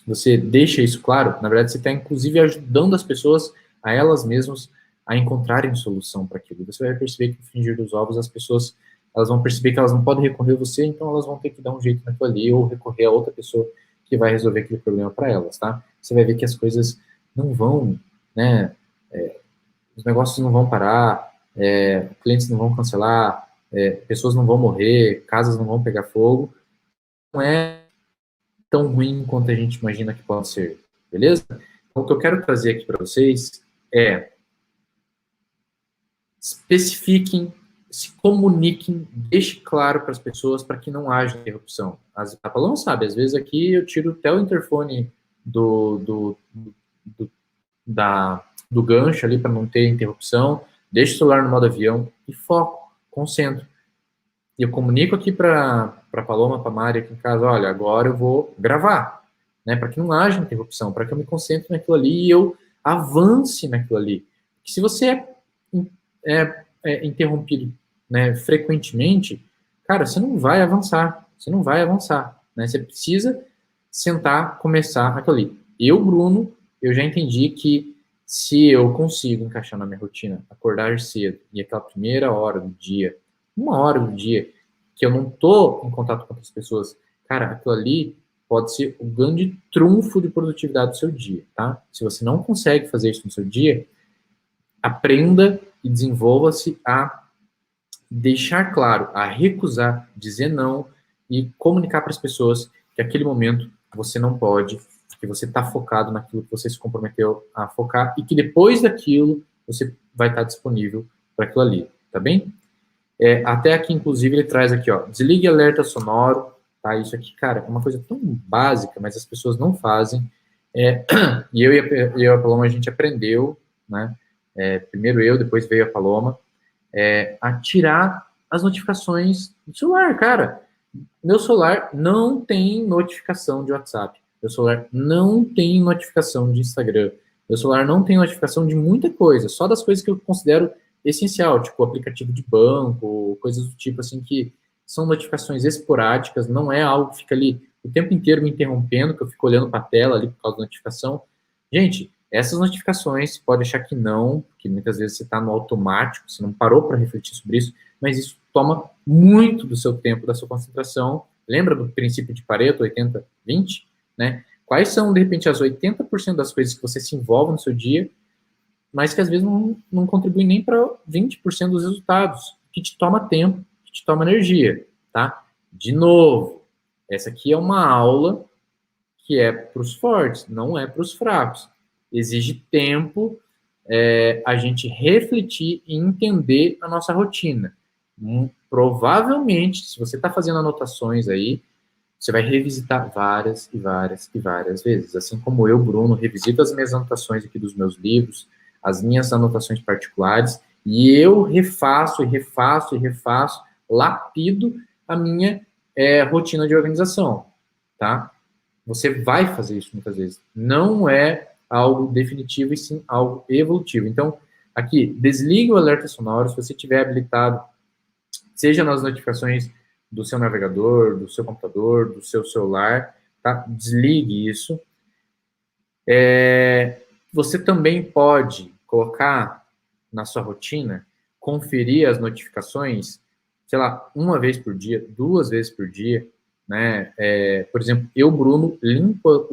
você deixa isso claro, na verdade, você está inclusive ajudando as pessoas a elas mesmas a encontrarem solução para aquilo. Você vai perceber que no fingir dos ovos, as pessoas elas vão perceber que elas não podem recorrer a você, então elas vão ter que dar um jeito naquilo ali ou recorrer a outra pessoa que vai resolver aquele problema para elas, tá? Você vai ver que as coisas não vão, né? Os negócios não vão parar, clientes não vão cancelar, pessoas não vão morrer, casas não vão pegar fogo. Não é tão ruim quanto a gente imagina que pode ser, beleza? Então, o que eu quero trazer aqui para vocês é especifiquem, se comuniquem, deixe claro para as pessoas para que não haja interrupção. A Paloma sabe, às vezes aqui eu tiro até o interfone do gancho ali para não ter interrupção, deixo o celular no modo avião e foco, concentro. E eu comunico aqui para a Paloma, para a Mari aqui em casa, olha, agora eu vou gravar, né, para que não haja interrupção, para que eu me concentre naquilo ali e eu avance naquilo ali. Porque se você é interrompido, né, frequentemente, cara, você não vai avançar, né, você precisa sentar, começar aquilo ali. Eu, Bruno, eu já entendi que se eu consigo encaixar na minha rotina, acordar cedo e aquela primeira hora do dia, 1 hora do dia, que eu não tô em contato com outras pessoas, cara, aquilo ali pode ser o grande trunfo de produtividade do seu dia, tá? Se você não consegue fazer isso no seu dia, aprenda e desenvolva-se a deixar claro, a recusar, dizer não e comunicar para as pessoas que aquele momento você não pode, que você está focado naquilo que você se comprometeu a focar e que depois daquilo você vai estar disponível para aquilo ali, tá bem? Até aqui, inclusive, ele traz aqui, ó, desligue alerta sonoro, tá? Isso aqui, cara, é uma coisa tão básica, mas as pessoas não fazem. E eu e a Paloma, a gente aprendeu, né? Primeiro eu, depois veio a Paloma, a tirar as notificações do celular, cara. Meu celular não tem notificação de WhatsApp. Meu celular não tem notificação de Instagram. Meu celular não tem notificação de muita coisa, só das coisas que eu considero essencial, tipo aplicativo de banco, coisas do tipo assim que são notificações esporádicas, não é algo que fica ali o tempo inteiro me interrompendo, que eu fico olhando para a tela ali por causa da notificação. Gente, essas notificações, pode achar que não, porque muitas vezes você está no automático, você não parou para refletir sobre isso, mas isso toma muito do seu tempo, da sua concentração. Lembra do princípio de Pareto, 80-20? Né? Quais são, de repente, as 80% das coisas que você se envolve no seu dia, mas que às vezes não contribuem nem para 20% dos resultados, que te toma tempo, que te toma energia, tá? De novo, essa aqui é uma aula que é para os fortes, não é para os fracos. Exige tempo, a gente refletir e entender a nossa rotina. Provavelmente, se você está fazendo anotações aí, você vai revisitar várias e várias e várias vezes. Assim como eu, Bruno, revisito as minhas anotações aqui dos meus livros, as minhas anotações particulares, e eu refaço e refaço e refaço, lapido a minha rotina de organização, tá? Você vai fazer isso muitas vezes. Não é algo definitivo e sim algo evolutivo. Então, aqui, desligue o alerta sonoro se você tiver habilitado, seja nas notificações do seu navegador, do seu computador, do seu celular, tá? Desligue isso. Você também pode colocar na sua rotina, conferir as notificações, sei lá, uma vez por dia, duas vezes por dia, né? Por exemplo, eu, Bruno, limpo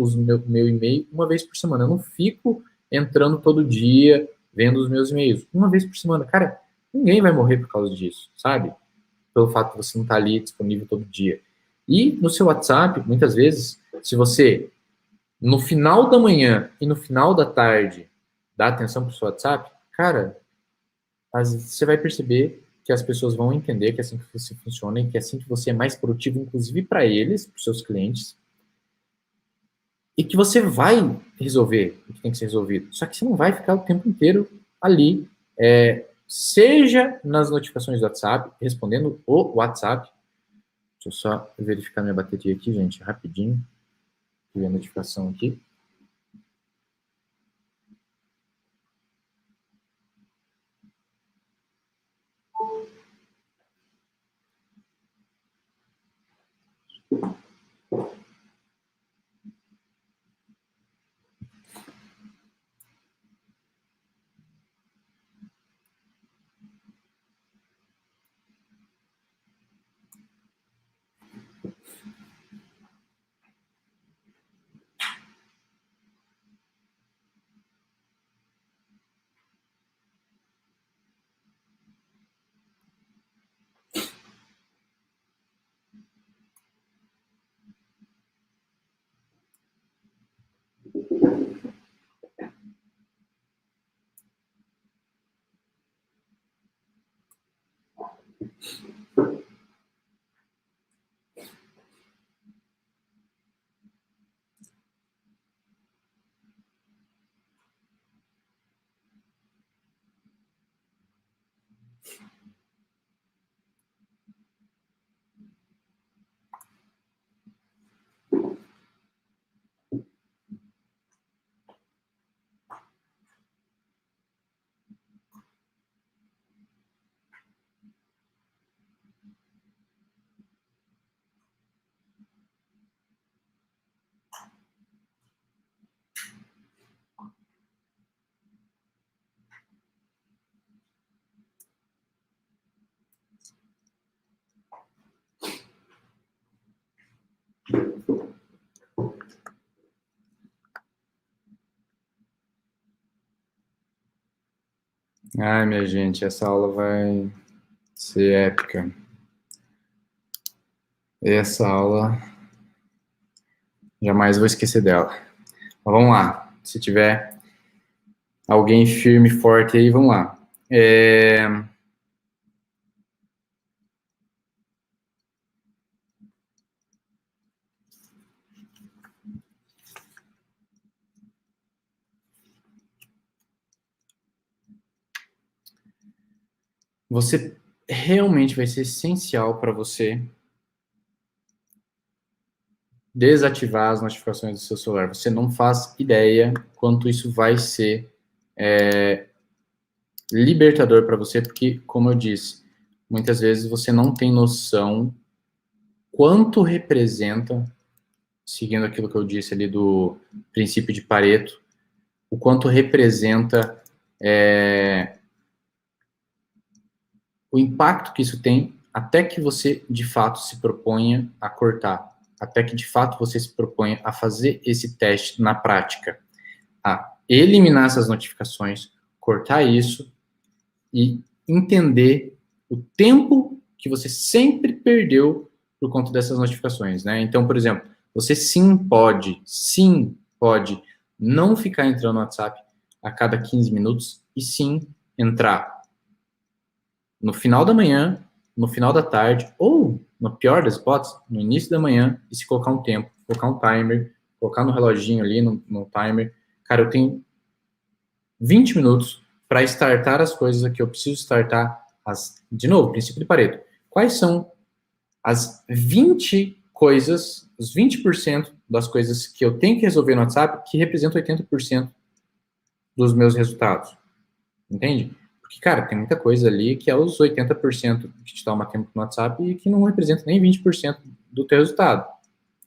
meu e-mail uma vez por semana. Eu não fico entrando todo dia, vendo os meus e-mails. Uma vez por semana. Cara, ninguém vai morrer por causa disso, sabe? Pelo fato de você não estar ali disponível todo dia. E no seu WhatsApp, muitas vezes, se você no final da manhã e no final da tarde dá atenção para o seu WhatsApp, cara, você vai perceber que as pessoas vão entender que é assim que você funciona e que é assim que você é mais produtivo, inclusive para eles, para os seus clientes, e que você vai resolver o que tem que ser resolvido. Só que você não vai ficar o tempo inteiro ali, seja nas notificações do WhatsApp, respondendo o WhatsApp. Deixa eu só verificar minha bateria aqui, gente, rapidinho. Vi a notificação aqui. Ai, minha gente, essa aula vai ser épica. Essa aula, jamais vou esquecer dela. Mas vamos lá. Se tiver alguém firme, forte aí, vamos lá. Você realmente vai ser essencial para você desativar as notificações do seu celular. Você não faz ideia quanto isso vai ser libertador para você, porque, como eu disse, muitas vezes você não tem noção quanto representa, seguindo aquilo que eu disse ali do princípio de Pareto, o quanto representa o impacto que isso tem até que você, de fato, se proponha a cortar, até que, de fato, você se proponha a fazer esse teste na prática, a eliminar essas notificações, cortar isso e entender o tempo que você sempre perdeu por conta dessas notificações, né? Então, por exemplo, você sim pode não ficar entrando no WhatsApp a cada 15 minutos e sim entrar no final da manhã, no final da tarde, ou, no pior das hipóteses, no início da manhã, e se colocar um tempo, colocar um timer, colocar no reloginho ali, no timer. Cara, eu tenho 20 minutos para startar as coisas que eu preciso startar. De novo, princípio de Pareto. Quais são as 20 coisas, os 20% das coisas que eu tenho que resolver no WhatsApp que representam 80% dos meus resultados? Entende? Porque, cara, tem muita coisa ali que é os 80% que te toma tempo no WhatsApp e que não representa nem 20% do teu resultado,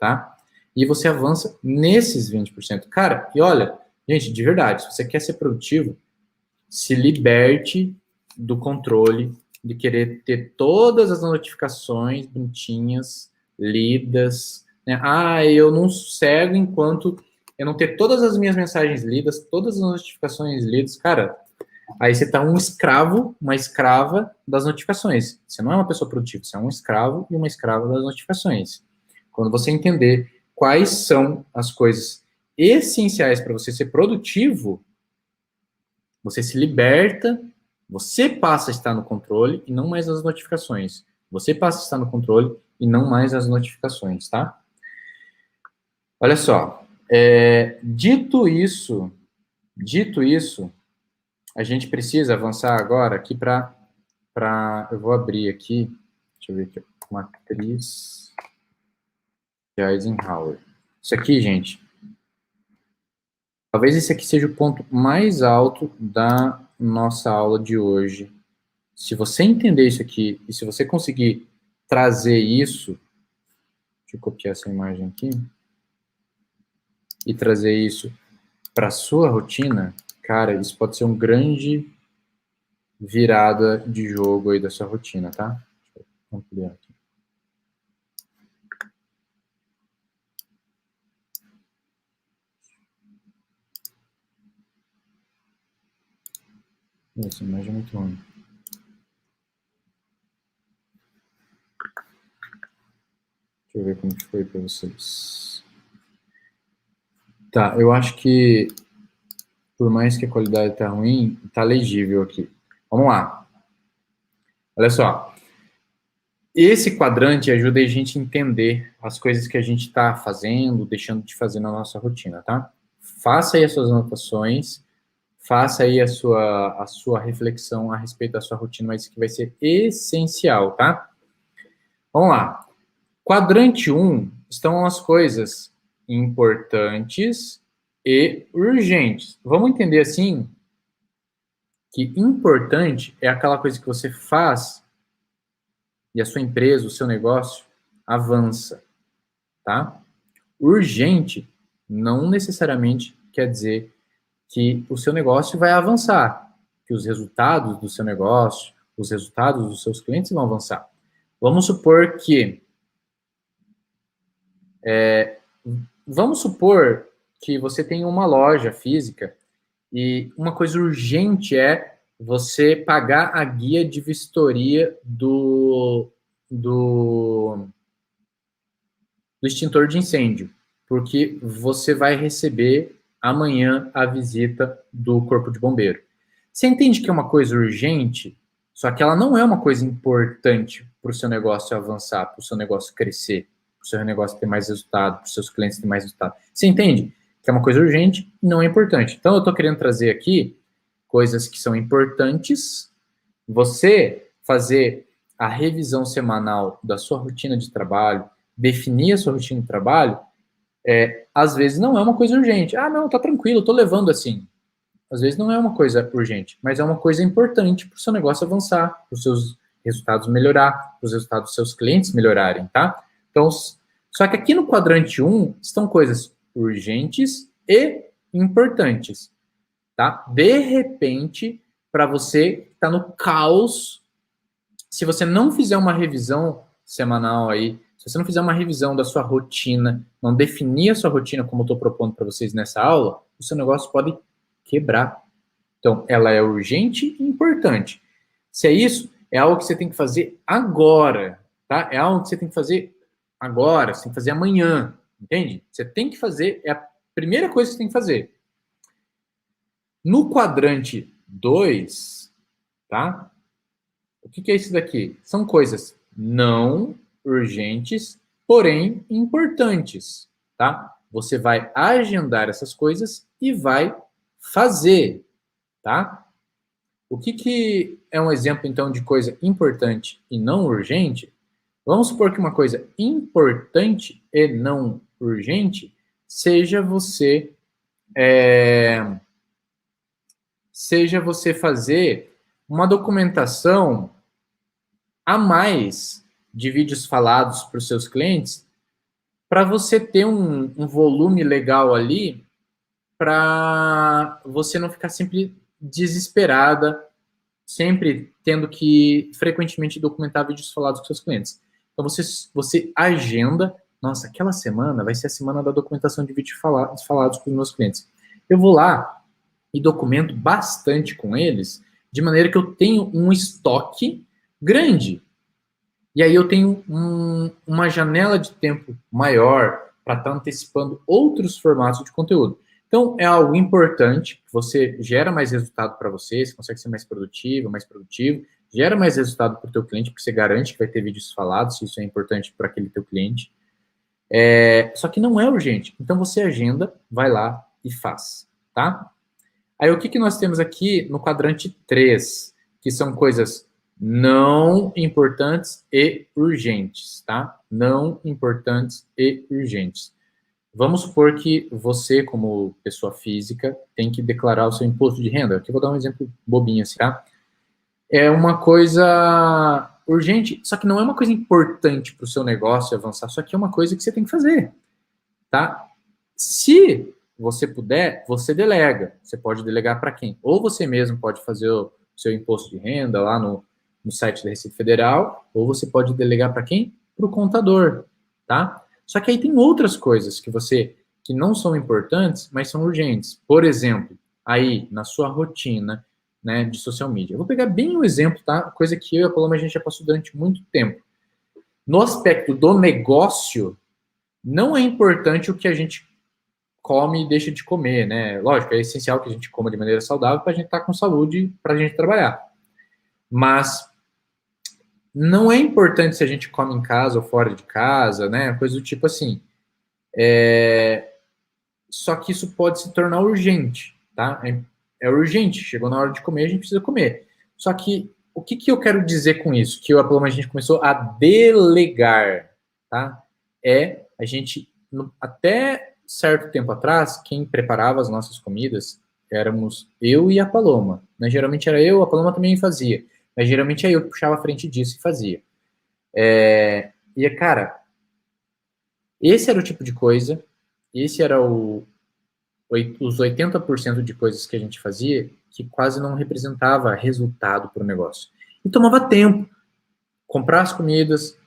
tá? E você avança nesses 20%. Cara, e olha, gente, de verdade, se você quer ser produtivo, se liberte do controle de querer ter todas as notificações bonitinhas, lidas, né? Ah, eu não sossego enquanto eu não ter todas as minhas mensagens lidas, todas as notificações lidas. Cara, aí você tá um escravo, uma escrava das notificações. Você não é uma pessoa produtiva, você é um escravo e uma escrava das notificações. Quando você entender quais são as coisas essenciais para você ser produtivo, você se liberta, você passa a estar no controle e não mais as notificações. Você passa a estar no controle e não mais as notificações, tá? Olha só, dito isso, a gente precisa avançar agora aqui eu vou abrir aqui, deixa eu ver aqui, matriz de Eisenhower. Isso aqui, gente, talvez esse aqui seja o ponto mais alto da nossa aula de hoje. Se você entender isso aqui e se você conseguir trazer isso, deixa eu copiar essa imagem aqui, e trazer isso para sua rotina, cara, isso pode ser um grande virada de jogo aí da sua rotina, tá? Deixa eu ampliar aqui. Essa imagem é muito ruim. Deixa eu ver como que foi para vocês. Tá, eu acho que por mais que a qualidade tá ruim, tá legível aqui. Vamos lá. Olha só. Esse quadrante ajuda a gente a entender as coisas que a gente está fazendo, deixando de fazer na nossa rotina, tá? Faça aí as suas anotações, faça aí a sua reflexão a respeito da sua rotina, mas isso que vai ser essencial, tá? Vamos lá. Quadrante 1 estão as coisas importantes e urgentes. Vamos entender assim que importante é aquela coisa que você faz e a sua empresa, o seu negócio avança, tá? Urgente não necessariamente quer dizer que o seu negócio vai avançar, que os resultados do seu negócio, os resultados dos seus clientes vão avançar. Vamos supor que você tem uma loja física e uma coisa urgente é você pagar a guia de vistoria do extintor de incêndio, porque você vai receber amanhã a visita do Corpo de Bombeiro. Você entende que é uma coisa urgente, só que ela não é uma coisa importante para o seu negócio avançar, para o seu negócio crescer, para o seu negócio ter mais resultado, para os seus clientes terem mais resultado. Você entende que é uma coisa urgente e não é importante. Então, eu estou querendo trazer aqui coisas que são importantes, você fazer a revisão semanal da sua rotina de trabalho, definir a sua rotina de trabalho, às vezes não é uma coisa urgente. Ah, não, tá tranquilo, tô levando assim. Às vezes não é uma coisa urgente, mas é uma coisa importante para o seu negócio avançar, para os seus resultados melhorar, para os resultados dos seus clientes melhorarem, tá? Então, só que aqui no quadrante 1 estão coisas urgentes e importantes, tá? De repente, para você que está no caos, se você não fizer uma revisão semanal aí, se você não fizer uma revisão da sua rotina, não definir a sua rotina como eu estou propondo para vocês nessa aula, o seu negócio pode quebrar. Então, ela é urgente e importante. Se é isso, é algo que você tem que fazer agora, tá? É algo que você tem que fazer agora, você tem que fazer amanhã, entende? Você tem que fazer, é a primeira coisa que você tem que fazer. No quadrante 2, tá? O que é isso daqui? São coisas não urgentes, porém importantes, tá? Você vai agendar essas coisas e vai fazer, tá? O que é um exemplo, então, de coisa importante e não urgente? Vamos supor que uma coisa importante e não urgente seja você fazer uma documentação a mais de vídeos falados para os seus clientes, para você ter um volume legal ali, para você não ficar sempre desesperada, sempre tendo que frequentemente documentar vídeos falados com seus clientes. Então você agenda, nossa, aquela semana vai ser a semana da documentação de vídeos falados com os meus clientes. Eu vou lá e documento bastante com eles, de maneira que eu tenho um estoque grande. E aí eu tenho uma janela de tempo maior para estar antecipando outros formatos de conteúdo. Então, é algo importante, você gera mais resultado para você consegue ser mais produtivo, gera mais resultado para o teu cliente, porque você garante que vai ter vídeos falados, se isso é importante para aquele teu cliente. Só que não é urgente. Então, você agenda, vai lá e faz, tá? Aí, o que nós temos aqui no quadrante 3, que são coisas não importantes e urgentes, tá? Não importantes e urgentes. Vamos supor que você, como pessoa física, tem que declarar o seu imposto de renda. Aqui eu vou dar um exemplo bobinho assim, tá? É uma coisa urgente, só que não é uma coisa importante para o seu negócio avançar, só que é uma coisa que você tem que fazer, tá? Se você puder, você delega. Você pode delegar para quem? Ou você mesmo pode fazer o seu imposto de renda lá no site da Receita Federal, ou você pode delegar para quem? Para o contador, tá? Só que aí tem outras coisas que não são importantes, mas são urgentes. Por exemplo, aí na sua rotina, né, de social media. Eu vou pegar bem um exemplo, tá? Coisa que eu e a Paloma a gente já passou durante muito tempo. No aspecto do negócio, não é importante o que a gente come e deixa de comer, né? Lógico, é essencial que a gente coma de maneira saudável para a gente estar com saúde, para a gente trabalhar. Mas não é importante se a gente come em casa ou fora de casa, né? Coisa do tipo assim. Só que isso pode se tornar urgente, tá? É urgente, chegou na hora de comer, a gente precisa comer. Só que o que eu quero dizer com isso? Que a gente começou a delegar, tá? A gente, até certo tempo atrás, quem preparava as nossas comidas éramos eu e a Paloma. Né? Geralmente era eu, a Paloma também fazia. Mas geralmente é eu que puxava a frente disso e fazia. E, cara, esse era o tipo de coisa, esse era os 80% de coisas que a gente fazia que quase não representava resultado para o negócio. E tomava tempo. Comprar as comidas,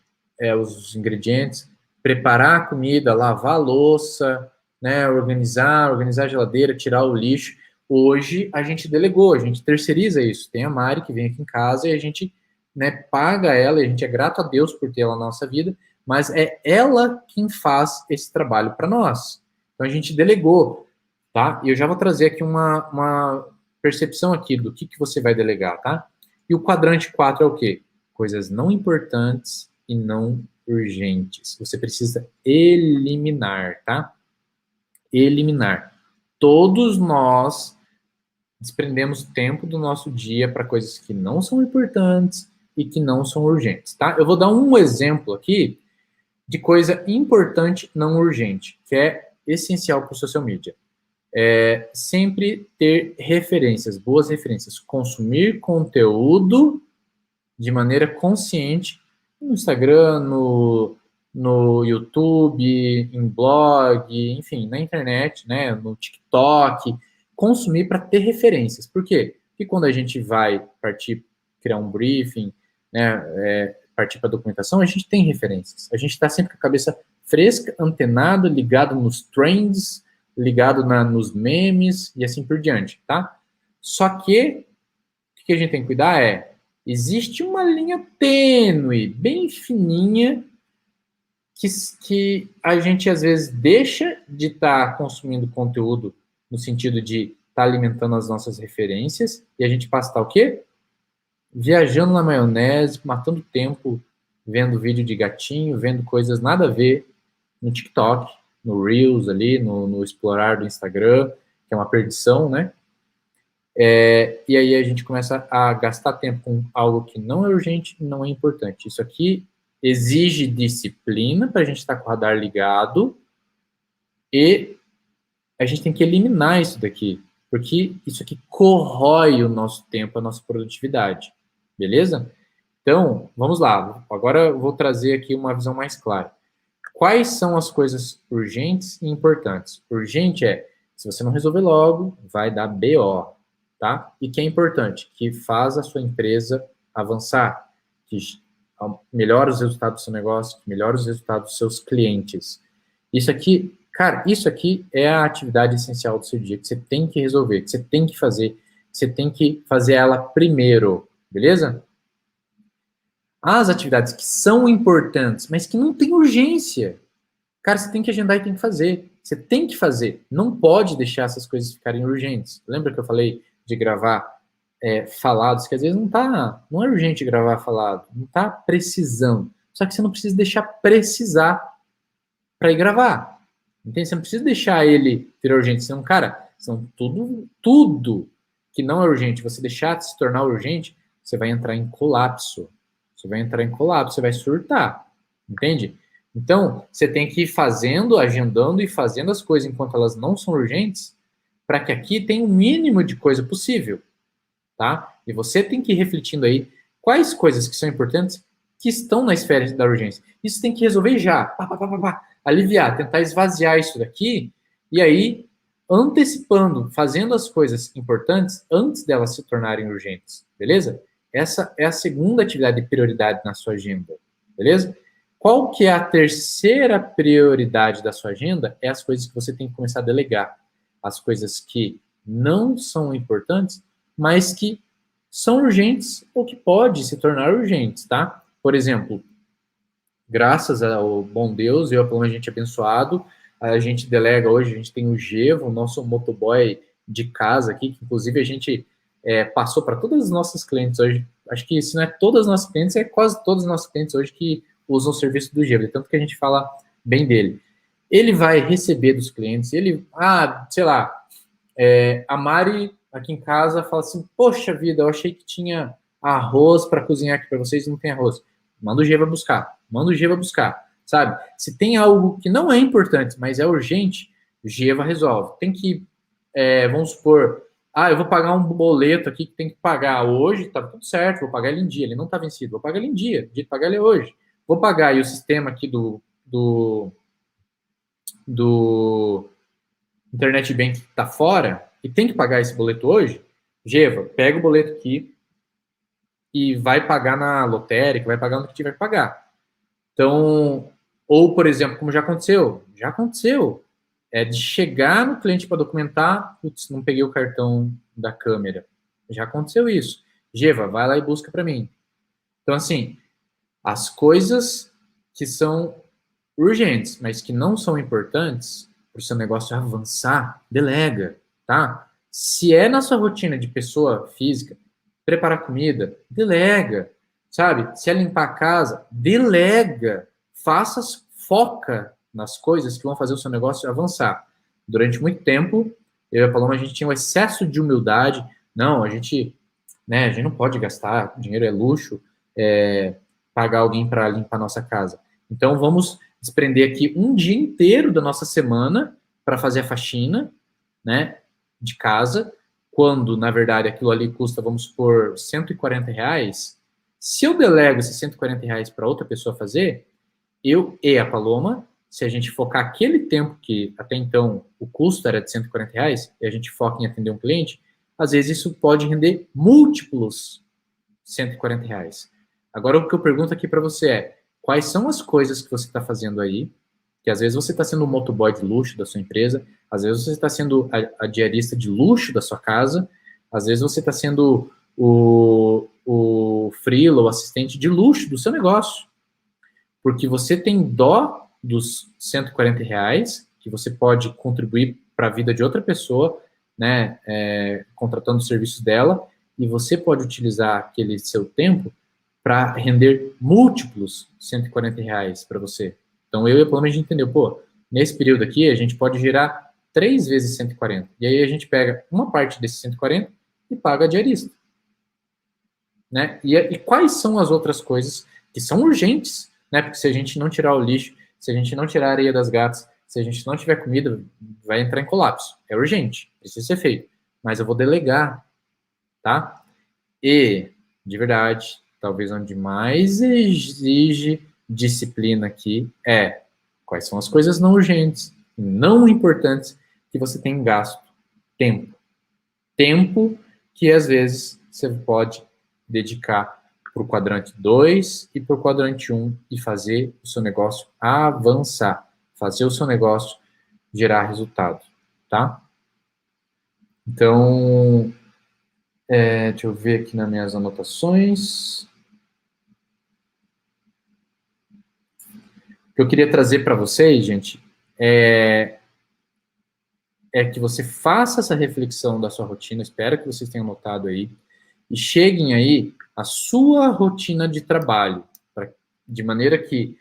os ingredientes, preparar a comida, lavar a louça, né, organizar a geladeira, tirar o lixo. Hoje a gente delegou, a gente terceiriza isso. Tem a Mari que vem aqui em casa e a gente, né, paga ela, e a gente é grato a Deus por ter ela na nossa vida, mas é ela quem faz esse trabalho para nós. Então a gente delegou, tá? E eu já vou trazer aqui uma percepção aqui do que você vai delegar, tá? E o quadrante 4 é o quê? Coisas não importantes e não urgentes. Você precisa eliminar, tá? Eliminar. Todos nós desprendemos tempo do nosso dia para coisas que não são importantes e que não são urgentes, tá? Eu vou dar um exemplo aqui de coisa importante não urgente, que é essencial para o social media. É sempre ter referências, boas referências, consumir conteúdo de maneira consciente no Instagram, no YouTube, em blog, enfim, na internet, né, no TikTok, consumir para ter referências. Por quê? Porque quando a gente vai partir, criar um briefing, né, partir para documentação, a gente tem referências. A gente está sempre com a cabeça fresca, antenado, ligado nos trends, ligado nos memes e assim por diante, tá? Só que o que a gente tem que cuidar existe uma linha tênue, bem fininha, que a gente às vezes deixa de estar consumindo conteúdo no sentido de estar alimentando as nossas referências e a gente passa a estar o quê? Viajando na maionese, matando tempo, vendo vídeo de gatinho, vendo coisas nada a ver no TikTok, no Reels ali, no explorar do Instagram, que é uma perdição, né? E aí a gente começa a gastar tempo com algo que não é urgente e não é importante. Isso aqui exige disciplina para a gente estar com o radar ligado e a gente tem que eliminar isso daqui, porque isso aqui corrói o nosso tempo, a nossa produtividade, beleza? Então, vamos lá. Agora eu vou trazer aqui uma visão mais clara. Quais são as coisas urgentes e importantes? Urgente se você não resolver logo, vai dar BO, tá? E que é importante? Que faz a sua empresa avançar, que melhora os resultados do seu negócio, que melhora os resultados dos seus clientes. Isso aqui, cara, isso aqui é a atividade essencial do seu dia, que você tem que resolver, que você tem que fazer, que você tem que fazer ela primeiro, beleza? As atividades que são importantes, mas que não tem urgência, cara, você tem que agendar e tem que fazer. Você tem que fazer. Não pode deixar essas coisas ficarem urgentes. Lembra que eu falei de gravar falados, que às vezes não é urgente gravar falado, não tá precisando. Só que você não precisa deixar precisar para ir gravar. Entende? Você não precisa deixar ele ter urgente. Senão, cara, senão tudo que não é urgente, você deixar de se tornar urgente, você vai entrar em colapso. Você vai entrar em colapso, você vai surtar. Entende? Então, você tem que ir fazendo, agendando e fazendo as coisas enquanto elas não são urgentes, para que aqui tenha o mínimo de coisa possível, tá? E você tem que ir refletindo aí quais coisas que são importantes que estão na esfera da urgência. Isso tem que resolver já, aliviar, tentar esvaziar isso daqui, e aí antecipando, fazendo as coisas importantes antes delas se tornarem urgentes, beleza? Essa é a segunda atividade de prioridade na sua agenda, beleza? Qual que é a terceira prioridade da sua agenda? É as coisas que você tem que começar a delegar. As coisas que não são importantes, mas que são urgentes ou que podem se tornar urgentes, tá? Por exemplo, graças ao bom Deus e ao plano a gente abençoado, a gente delega hoje, a gente tem o Gevo, o nosso motoboy de casa aqui, que inclusive a gente passou para todas as nossas clientes hoje. Acho que se não é todas as nossas clientes, é quase todos os nossos clientes hoje que usam o serviço do Gevo, tanto que a gente fala bem dele. Ele vai receber dos clientes, sei lá, a Mari aqui em casa fala assim, poxa vida, eu achei que tinha arroz para cozinhar aqui para vocês e não tem arroz. Manda o Gevo buscar, sabe? Se tem algo que não é importante, mas é urgente, o Gevo resolve. Tem que, vamos supor, eu vou pagar um boleto aqui que tem que pagar hoje, tá tudo certo, vou pagar ele em dia, ele não tá vencido, vou pagar ele em dia, de pagar ele hoje. Vou pagar aí o sistema aqui do Internet Bank que tá fora e tem que pagar esse boleto hoje, Geva, pega o boleto aqui e vai pagar na lotérica, vai pagar onde que tiver que pagar. Então, ou, por exemplo, como já aconteceu, É de chegar no cliente para documentar, putz, não peguei o cartão da câmera. Já aconteceu isso. Geva, vai lá e busca para mim. Então, assim, as coisas que são urgentes, mas que não são importantes para o seu negócio avançar, delega, tá? Se é na sua rotina de pessoa física, preparar comida, delega, sabe? Se é limpar a casa, delega. Faça, foca nas coisas que vão fazer o seu negócio avançar. Durante muito tempo, eu e a Paloma, a gente tinha um excesso de humildade. Não, a gente não pode gastar, dinheiro é luxo, pagar alguém para limpar a nossa casa. Então, vamos desprender aqui um dia inteiro da nossa semana para fazer a faxina, né, de casa, quando, na verdade, aquilo ali custa, vamos supor, R$ 140. Se eu delego esses R$ 140 para outra pessoa fazer, eu e a Paloma, se a gente focar aquele tempo que até então o custo era de R$ 140 e a gente foca em atender um cliente, às vezes isso pode render múltiplos R$ 140. Agora, o que eu pergunto aqui para você é, quais são as coisas que você está fazendo aí, que às vezes você está sendo o motoboy de luxo da sua empresa, às vezes você está sendo a diarista de luxo da sua casa, às vezes você está sendo o freela, o assistente de luxo do seu negócio, porque você tem dó dos R$ 140 que você pode contribuir para a vida de outra pessoa, né, contratando os serviços dela, e você pode utilizar aquele seu tempo para render múltiplos R$ 140 para você. Então, eu e a Paloma, a gente entendeu, pô, nesse período aqui, a gente pode gerar 3 vezes 140. E aí a gente pega uma parte desses 140 e paga a diarista. Né? E quais são as outras coisas que são urgentes, né? Porque se a gente não tirar o lixo, se a gente não tirar a areia das gatas, se a gente não tiver comida, vai entrar em colapso. É urgente, precisa ser feito. Mas eu vou delegar, tá? E, de verdade, talvez onde mais exige disciplina aqui é quais são as coisas não urgentes, não importantes que você tem gasto tempo. Tempo que, às vezes, você pode dedicar para o quadrante 2 e para o quadrante 1 e fazer o seu negócio avançar, fazer o seu negócio gerar resultado, tá? Então, deixa eu ver aqui nas minhas anotações. O que eu queria trazer para vocês, gente, é que você faça essa reflexão da sua rotina, espero que vocês tenham notado aí, e cheguem aí à sua rotina de trabalho, de maneira que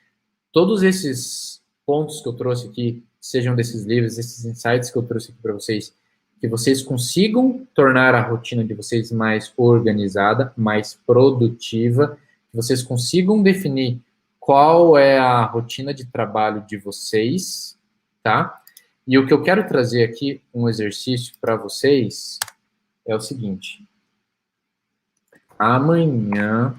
todos esses pontos que eu trouxe aqui, sejam desses livros, esses insights que eu trouxe aqui para vocês, que vocês consigam tornar a rotina de vocês mais organizada, mais produtiva, que vocês consigam definir qual é a rotina de trabalho de vocês, tá? E o que eu quero trazer aqui, um exercício para vocês, é o seguinte. Amanhã,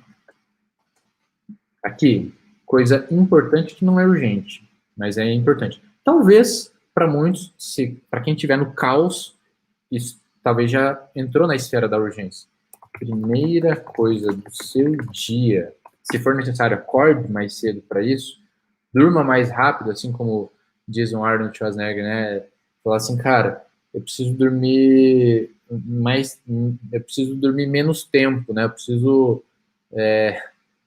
aqui, coisa importante que não é urgente, mas é importante. Talvez, para muitos, para quem estiver no caos, isso talvez já entrou na esfera da urgência. Primeira coisa do seu dia, se for necessário, acorde mais cedo para isso, durma mais rápido, assim como diz um Arnold Schwarzenegger, né? Falar assim, cara, eu preciso dormir menos tempo, né? Eu preciso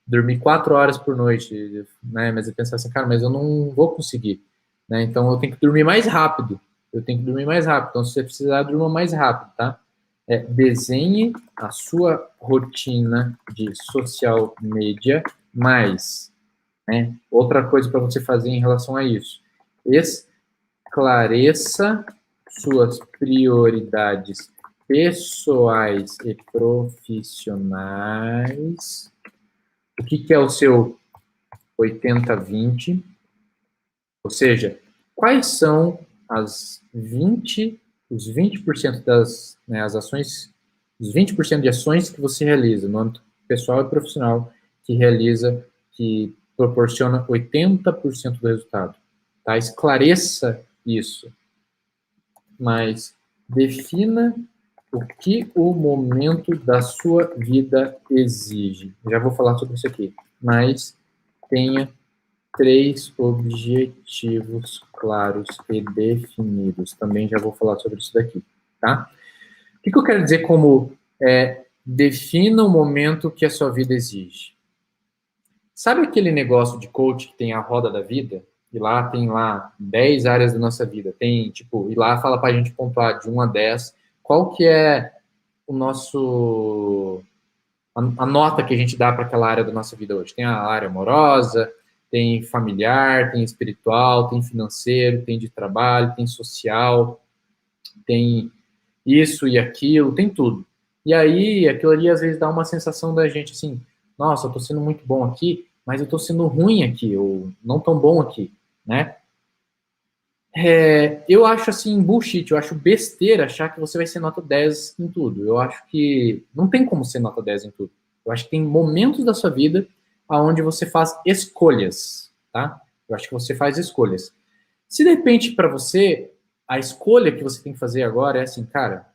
dormir 4 horas por noite, né? Mas eu pensar assim, cara, mas eu não vou conseguir, né? Então eu tenho que dormir mais rápido. Então, se você precisar, durma mais rápido, tá? Desenhe a sua rotina de social media mais, né? Outra coisa para você fazer em relação a isso. Esclareça suas prioridades pessoais e profissionais. O que é o seu 80-20? Ou seja, quais são os 20% das as ações, os 20% de ações que você realiza no âmbito pessoal e profissional que proporciona 80% do resultado. Tá? Esclareça isso. Mas defina o que o momento da sua vida exige. Já vou falar sobre isso aqui. Mas tenha 3 objetivos claros e definidos. Também já vou falar sobre isso daqui, tá? O que eu quero dizer como defina o momento que a sua vida exige? Sabe aquele negócio de coach que tem a roda da vida? E lá tem 10 áreas da nossa vida. Tem, tipo, e lá fala pra gente pontuar de 1 a 10 qual que é o nosso a nota que a gente dá para aquela área da nossa vida hoje. Tem a área amorosa, tem familiar, tem espiritual, tem financeiro, tem de trabalho, tem social, tem isso e aquilo, tem tudo. E aí, aquilo ali às vezes dá uma sensação da gente assim, nossa, eu tô sendo muito bom aqui, mas eu tô sendo ruim aqui, ou não tão bom aqui, né? Eu acho assim, bullshit, eu acho besteira achar que você vai ser nota 10 em tudo. Eu acho que não tem como ser nota 10 em tudo. Eu acho que tem momentos da sua vida onde você faz escolhas, tá? Eu acho que você faz escolhas. Se de repente para você, a escolha que você tem que fazer agora é assim, cara,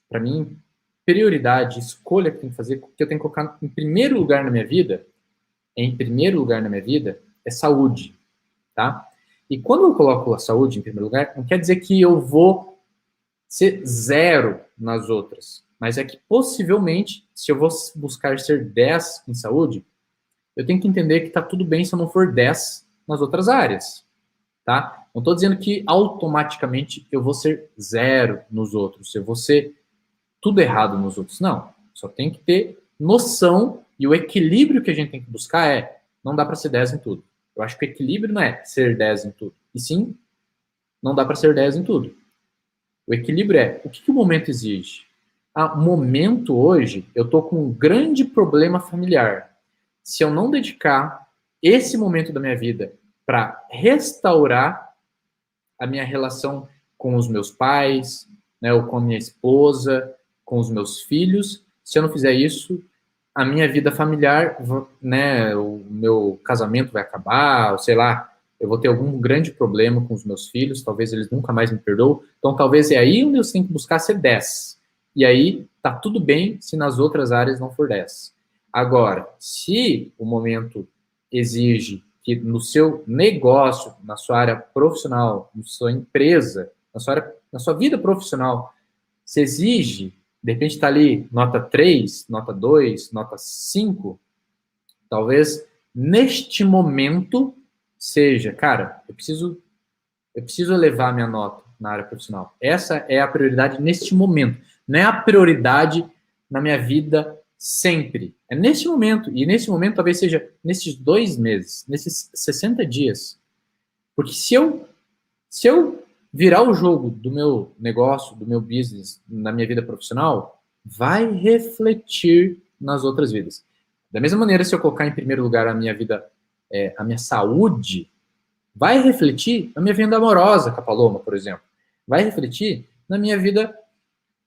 para mim, prioridade, escolha que eu tenho que fazer, que eu tenho que colocar em primeiro lugar na minha vida, é saúde, tá? E quando eu coloco a saúde em primeiro lugar, não quer dizer que eu vou ser 0 nas outras, mas é que possivelmente, se eu vou buscar ser 10 em saúde, eu tenho que entender que tá tudo bem se eu não for 10 nas outras áreas, tá? Não estou dizendo que automaticamente eu vou ser 0 nos outros, eu vou ser tudo errado nos outros, não. Só tem que ter noção e o equilíbrio que a gente tem que buscar não dá para ser 10 em tudo. Eu acho que o equilíbrio não é ser 10 em tudo. E sim, não dá para ser 10 em tudo. O equilíbrio é o que o momento exige. Momento hoje, eu estou com um grande problema familiar. Se eu não dedicar esse momento da minha vida para restaurar a minha relação com os meus pais, né, ou com a minha esposa, com os meus filhos, se eu não fizer isso, a minha vida familiar, né, o meu casamento vai acabar, ou sei lá, eu vou ter algum grande problema com os meus filhos, talvez eles nunca mais me perdoem. Então, talvez é aí onde eu tenho que buscar ser 10. E aí, tá tudo bem se nas outras áreas não for 10. Agora, se o momento exige que no seu negócio, na sua área profissional, na sua empresa, na sua vida profissional, se exige, de repente está ali nota 3, nota 2, nota 5, talvez neste momento seja, cara, eu preciso elevar minha nota na área profissional. Essa é a prioridade neste momento. Não é a prioridade na minha vida sempre. É neste momento. E nesse momento talvez seja nesses 2 meses, nesses 60 dias. Porque se eu virar o jogo do meu negócio, do meu business, na minha vida profissional, vai refletir nas outras vidas. Da mesma maneira, se eu colocar em primeiro lugar a minha vida, a minha saúde, vai refletir na minha vida amorosa com a Paloma, por exemplo. Vai refletir na minha vida,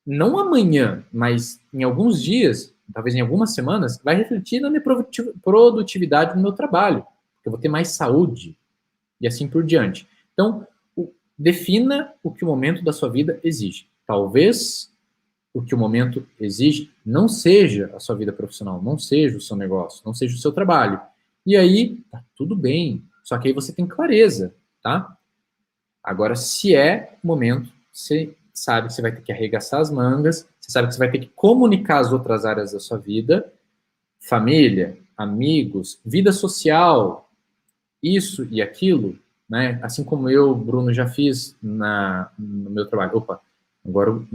não amanhã, mas em alguns dias, talvez em algumas semanas, vai refletir na minha produtividade no meu trabalho. Eu vou ter mais saúde e assim por diante. Então, defina o que o momento da sua vida exige. Talvez o que o momento exige não seja a sua vida profissional, não seja o seu negócio, não seja o seu trabalho. E aí, tá tudo bem. Só que aí você tem clareza, tá? Agora, se é o momento, você sabe que você vai ter que arregaçar as mangas, você sabe que você vai ter que comunicar as outras áreas da sua vida, família, amigos, vida social, isso e aquilo, né? Assim como eu, Bruno, já fiz no meu trabalho. Opa, agora o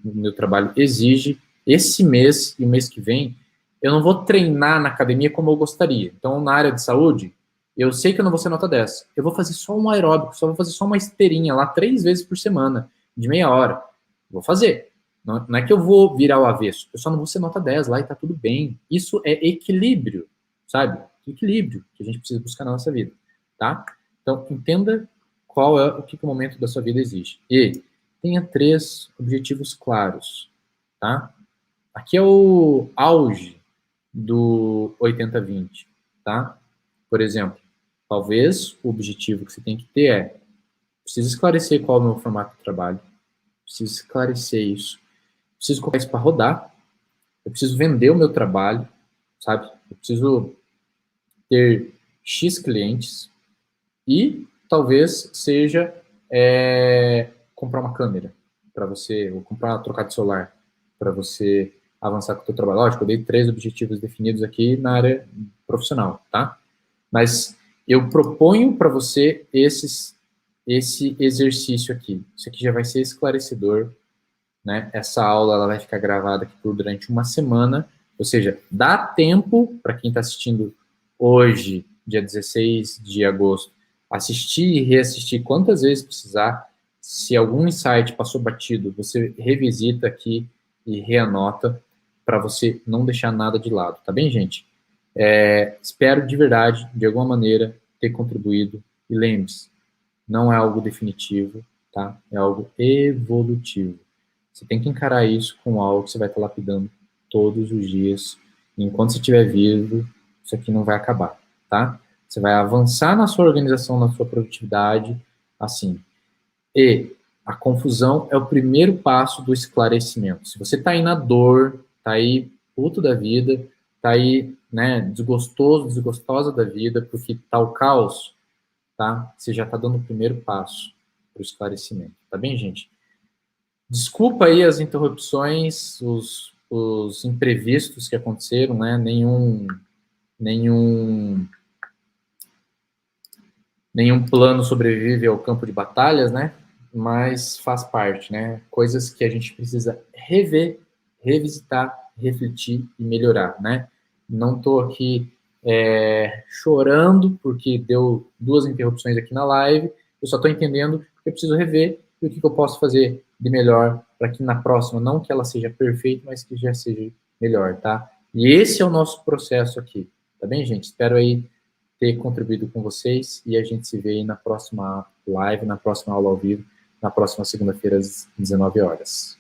meu trabalho exige esse mês e o mês que vem, eu não vou treinar na academia como eu gostaria. Então, na área de saúde, eu sei que eu não vou ser nota 10. Eu vou fazer só um aeróbico, só vou fazer só uma esteirinha lá 3 vezes por semana, de meia hora. Vou fazer. Não é que eu vou virar o avesso. Eu só não vou ser nota 10 lá e tá tudo bem. Isso é equilíbrio, sabe? Equilíbrio que a gente precisa buscar na nossa vida, tá? Então, entenda qual é o que o momento da sua vida exige. E tenha 3 objetivos claros, tá? Aqui é o auge do 80-20, tá? Por exemplo, talvez o objetivo que você tem que ter preciso esclarecer qual é o meu formato de trabalho, preciso esclarecer isso, preciso colocar isso para rodar, eu preciso vender o meu trabalho, sabe? Eu preciso ter X clientes e talvez seja comprar uma câmera para você, ou trocar de celular para você avançar com o seu trabalho. Lógico, eu dei 3 objetivos definidos aqui na área profissional, tá? Mas eu proponho para você esse exercício aqui. Isso aqui já vai ser esclarecedor, né? Essa aula ela vai ficar gravada aqui durante uma semana, ou seja, dá tempo para quem está assistindo hoje, dia 16 de agosto, assistir e reassistir quantas vezes precisar. Se algum insight passou batido, você revisita aqui e reanota para você não deixar nada de lado, tá bem, gente? Espero de verdade, de alguma maneira, ter contribuído. E lembre-se, não é algo definitivo, tá? É algo evolutivo. Você tem que encarar isso com algo que você vai estar lapidando todos os dias. E enquanto você estiver vivo, isso aqui não vai acabar, tá? Você vai avançar na sua organização, na sua produtividade, assim. E a confusão é o primeiro passo do esclarecimento. Se você está aí na dor, está aí puto da vida, está aí, né, desgostoso, desgostosa da vida, porque está o caos, tá? Você já está dando o primeiro passo para o esclarecimento, tá bem, gente? Desculpa aí as interrupções, os imprevistos que aconteceram, né? Nenhum plano sobrevive ao campo de batalhas, né? Mas faz parte, né? Coisas que a gente precisa rever, revisitar, refletir e melhorar, né? Não estou aqui chorando porque deu 2 interrupções aqui na live, eu só estou entendendo que eu preciso rever e o que eu posso fazer de melhor para que na próxima, não que ela seja perfeita, mas que já seja melhor, tá? E esse é o nosso processo aqui, tá bem, gente? Espero aí ter contribuído com vocês e a gente se vê aí na próxima live, na próxima aula ao vivo, na próxima segunda-feira às 19 horas.